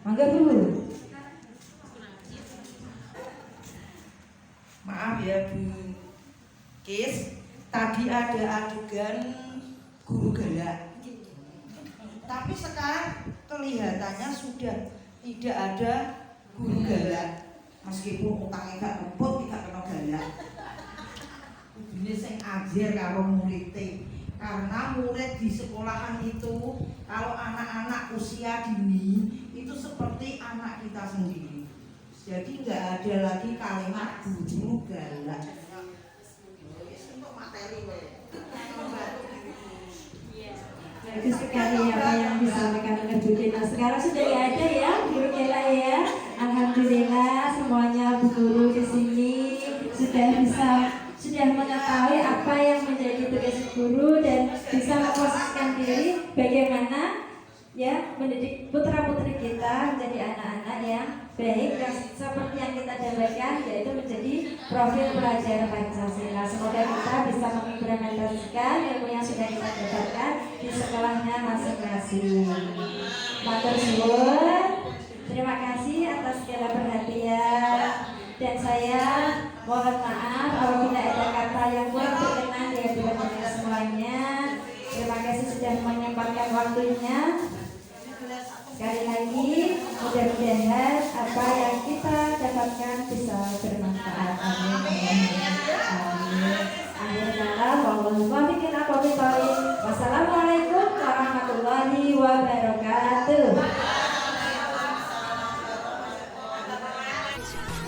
Mangga Bu. Maaf ya Bu Kis, tadi ada adegan guru galak. Tapi sekarang kelihatannya sudah tidak ada guru galak. Meskipun utangnya gak kebut, tidak kena galak. Ini sing ajar karo muridnya. Karena murid di sekolahan itu, kalau anak-anak usia dini itu seperti anak kita sendiri. Jadi nggak ada lagi kalimat guru galak. Untuk materi, Bagus sekali apa yang disampaikan oleh Bu Dina. Sekarang sudah nggak ada ya guru galak, ya. Alhamdulillah semuanya Bu Guru di sini sudah mengetahui apa yang menjadi tugas guru dan bisa memposisikan diri bagaimana, ya, mendidik putra-putri kita menjadi anak-anak yang baik dan seperti yang kita dambakan, yaitu menjadi profil pelajar Pancasila. Semoga kita bisa mengimplementasikan ilmu yang sudah kita dapatkan di sekolahnya masing-masing. Matur suwun. Terima kasih atas segala perhatian, dan saya mohon maaf apabila ada kata yang kurang berkenan di hadapan semuanya. Terima kasih sudah menyempatkan waktunya. Sekali lagi, mudah-mudahan apa yang kita dapatkan bisa bermanfaat. Amin. Akhir kata, wassalamualaikum warahmatullahi wabarakatuh.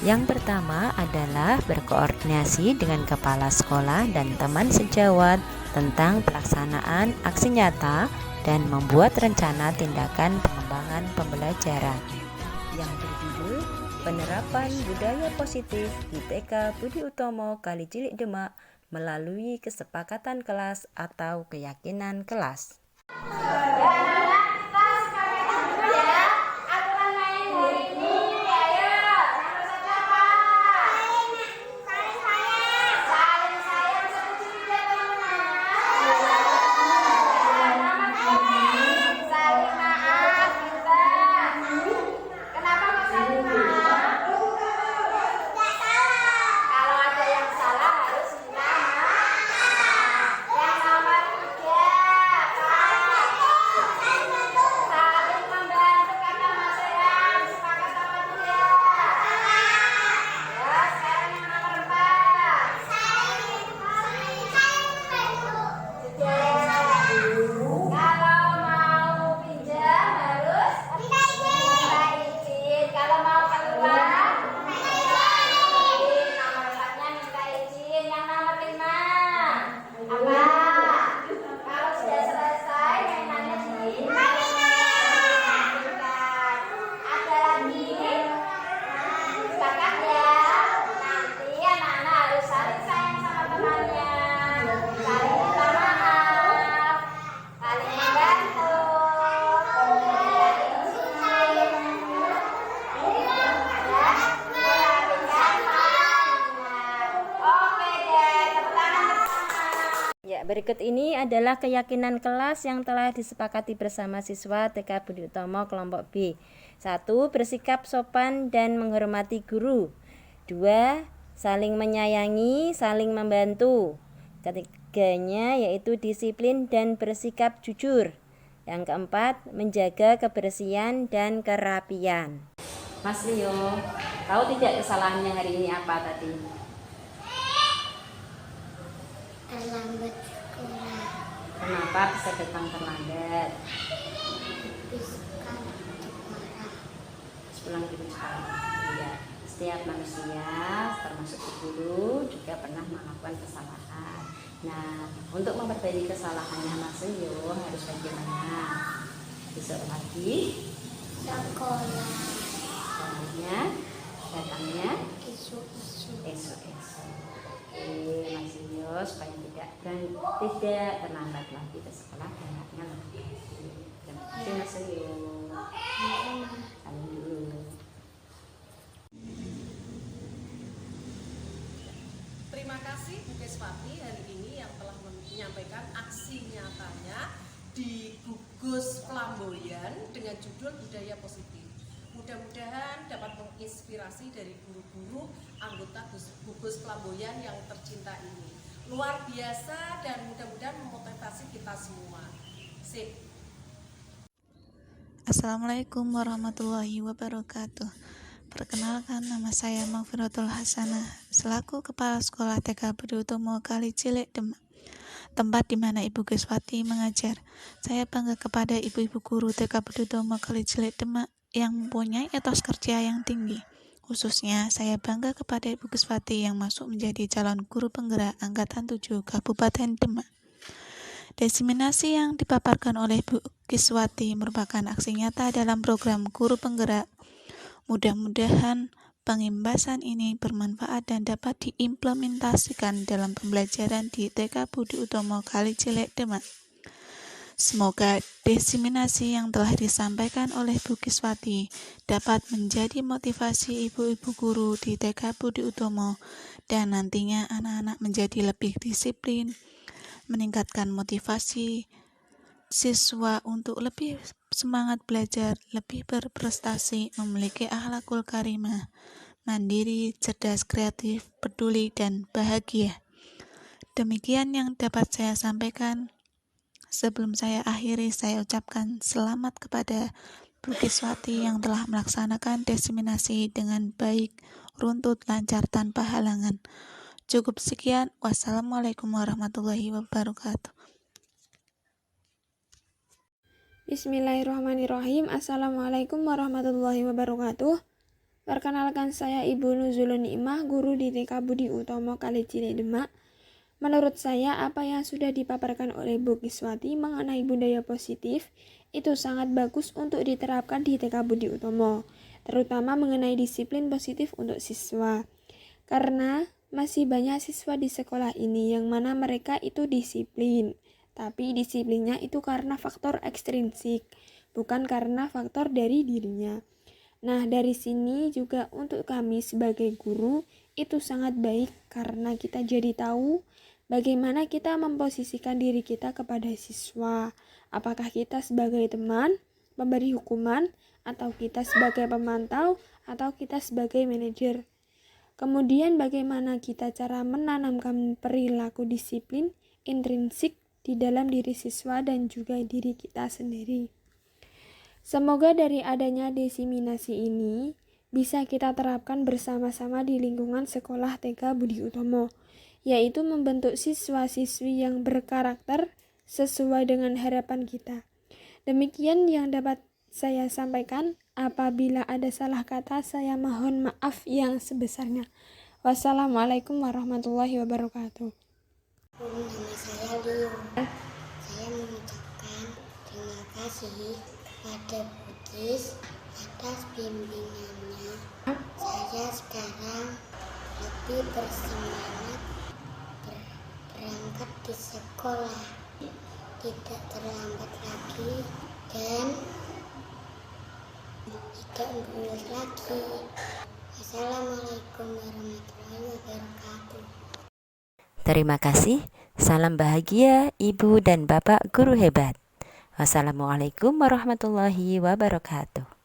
Yang pertama adalah berkoordinasi dengan kepala sekolah dan teman sejawat tentang pelaksanaan aksi nyata dan membuat rencana tindakan pengembangan pembelajaran yang berjudul Penerapan Budaya Positif di TK Budi Utomo Kalijilik Demak melalui kesepakatan kelas atau keyakinan kelas. Berikut ini adalah keyakinan kelas yang telah disepakati bersama siswa TK Budi Utomo kelompok B. 1. Bersikap sopan dan menghormati guru. 2. saling menyayangi, saling membantu. Ketiganya yaitu disiplin dan bersikap jujur. Yang keempat, menjaga kebersihan dan kerapian. Mas Rio, tahu tidak kesalahannya hari ini apa tadi? Terlambat sekolah. Kenapa bisa datang terlambat? Habis kan marah. Pulang dari sekolah. Iya. Setiap manusia, termasuk guru, juga pernah melakukan kesalahan. Nah, untuk memperbaiki kesalahannya Mas Rio harus bagaimana? Besok lagi Sekolah. caranya, datangnya Isu-isu. esok-esok. Oke, Mas Rio supaya tidak terlambat lagi ke sekolah dan anaknya lebih baik. Terima kasih Mas Rio. Salim dulu. Terima kasih Bu Keswati hari ini yang telah menyampaikan aksi nyatanya di Gugus Flamboyan dengan judul Budaya Positif. Mudah-mudahan dapat menginspirasi dari guru-guru anggota Gugus Flamboyan yang tercinta ini. Luar biasa dan mudah-mudahan memotivasi kita semua. Sip. Assalamualaikum warahmatullahi wabarakatuh. Perkenalkan, nama saya Magfiratul Hasanah, selaku Kepala Sekolah TK Budi Utomo Kali Cilik Demak, tempat di mana Ibu Keswati mengajar. Saya bangga kepada ibu-ibu guru TK Budi Utomo Kali Cilik Demak yang mempunyai etos kerja yang tinggi. Khususnya, saya bangga kepada Ibu Keswati yang masuk menjadi calon guru penggerak Angkatan 7 Kabupaten Demak. Diseminasi yang dipaparkan oleh Bu Keswati merupakan aksi nyata dalam program Guru Penggerak. Mudah-mudahan pengimbasan ini bermanfaat dan dapat diimplementasikan dalam pembelajaran di TK Budi Utomo Kali Cilik Demak. Semoga diseminasi yang telah disampaikan oleh Bu Keswati dapat menjadi motivasi ibu-ibu guru di TK Budi Utomo dan nantinya anak-anak menjadi lebih disiplin, meningkatkan motivasi siswa untuk lebih semangat belajar, lebih berprestasi, memiliki akhlakul karimah, mandiri, cerdas, kreatif, peduli, dan bahagia. Demikian yang dapat saya sampaikan. Sebelum saya akhiri, saya ucapkan selamat kepada Bu Keswati yang telah melaksanakan diseminasi dengan baik, runtut, lancar, tanpa halangan. Cukup sekian. Wassalamualaikum warahmatullahi wabarakatuh. Bismillahirrahmanirrahim. Assalamualaikum warahmatullahi wabarakatuh. Perkenalkan, saya Ibu Nuzulun Ni'mah, guru di TK Budi Utomo Kali Cilik Demak. Menurut saya, apa yang sudah dipaparkan oleh Bu Keswati mengenai budaya positif itu sangat bagus untuk diterapkan di TK Budi Utomo, terutama mengenai disiplin positif untuk siswa. Karena masih banyak siswa di sekolah ini yang mana mereka itu disiplin, tapi disiplinnya itu karena faktor ekstrinsik, bukan karena faktor dari dirinya. Nah, dari sini juga untuk kami sebagai guru itu sangat baik karena kita jadi tahu bagaimana kita memposisikan diri kita kepada siswa. Apakah kita sebagai teman, pemberi hukuman, atau kita sebagai pemantau, atau kita sebagai manajer. Kemudian bagaimana kita cara menanamkan perilaku disiplin intrinsik di dalam diri siswa dan juga diri kita sendiri. Semoga dari adanya diseminasi ini bisa kita terapkan bersama-sama di lingkungan sekolah TK Budi Utomo, yaitu membentuk siswa-siswi yang berkarakter sesuai dengan harapan kita. Demikian yang dapat saya sampaikan. Apabila ada salah kata, saya mohon maaf yang sebesarnya. Wassalamualaikum warahmatullahi wabarakatuh. Nama saya Leo. Saya mengucapkan terima kasih pada Bukis atas bimbingannya. Saya sekarang lebih bersemangat berangkat di sekolah, tidak terlambat lagi dan tidak bolos lagi. Assalamualaikum warahmatullahi wabarakatuh. Terima kasih. Salam bahagia Ibu dan Bapak guru hebat. Wassalamualaikum warahmatullahi wabarakatuh.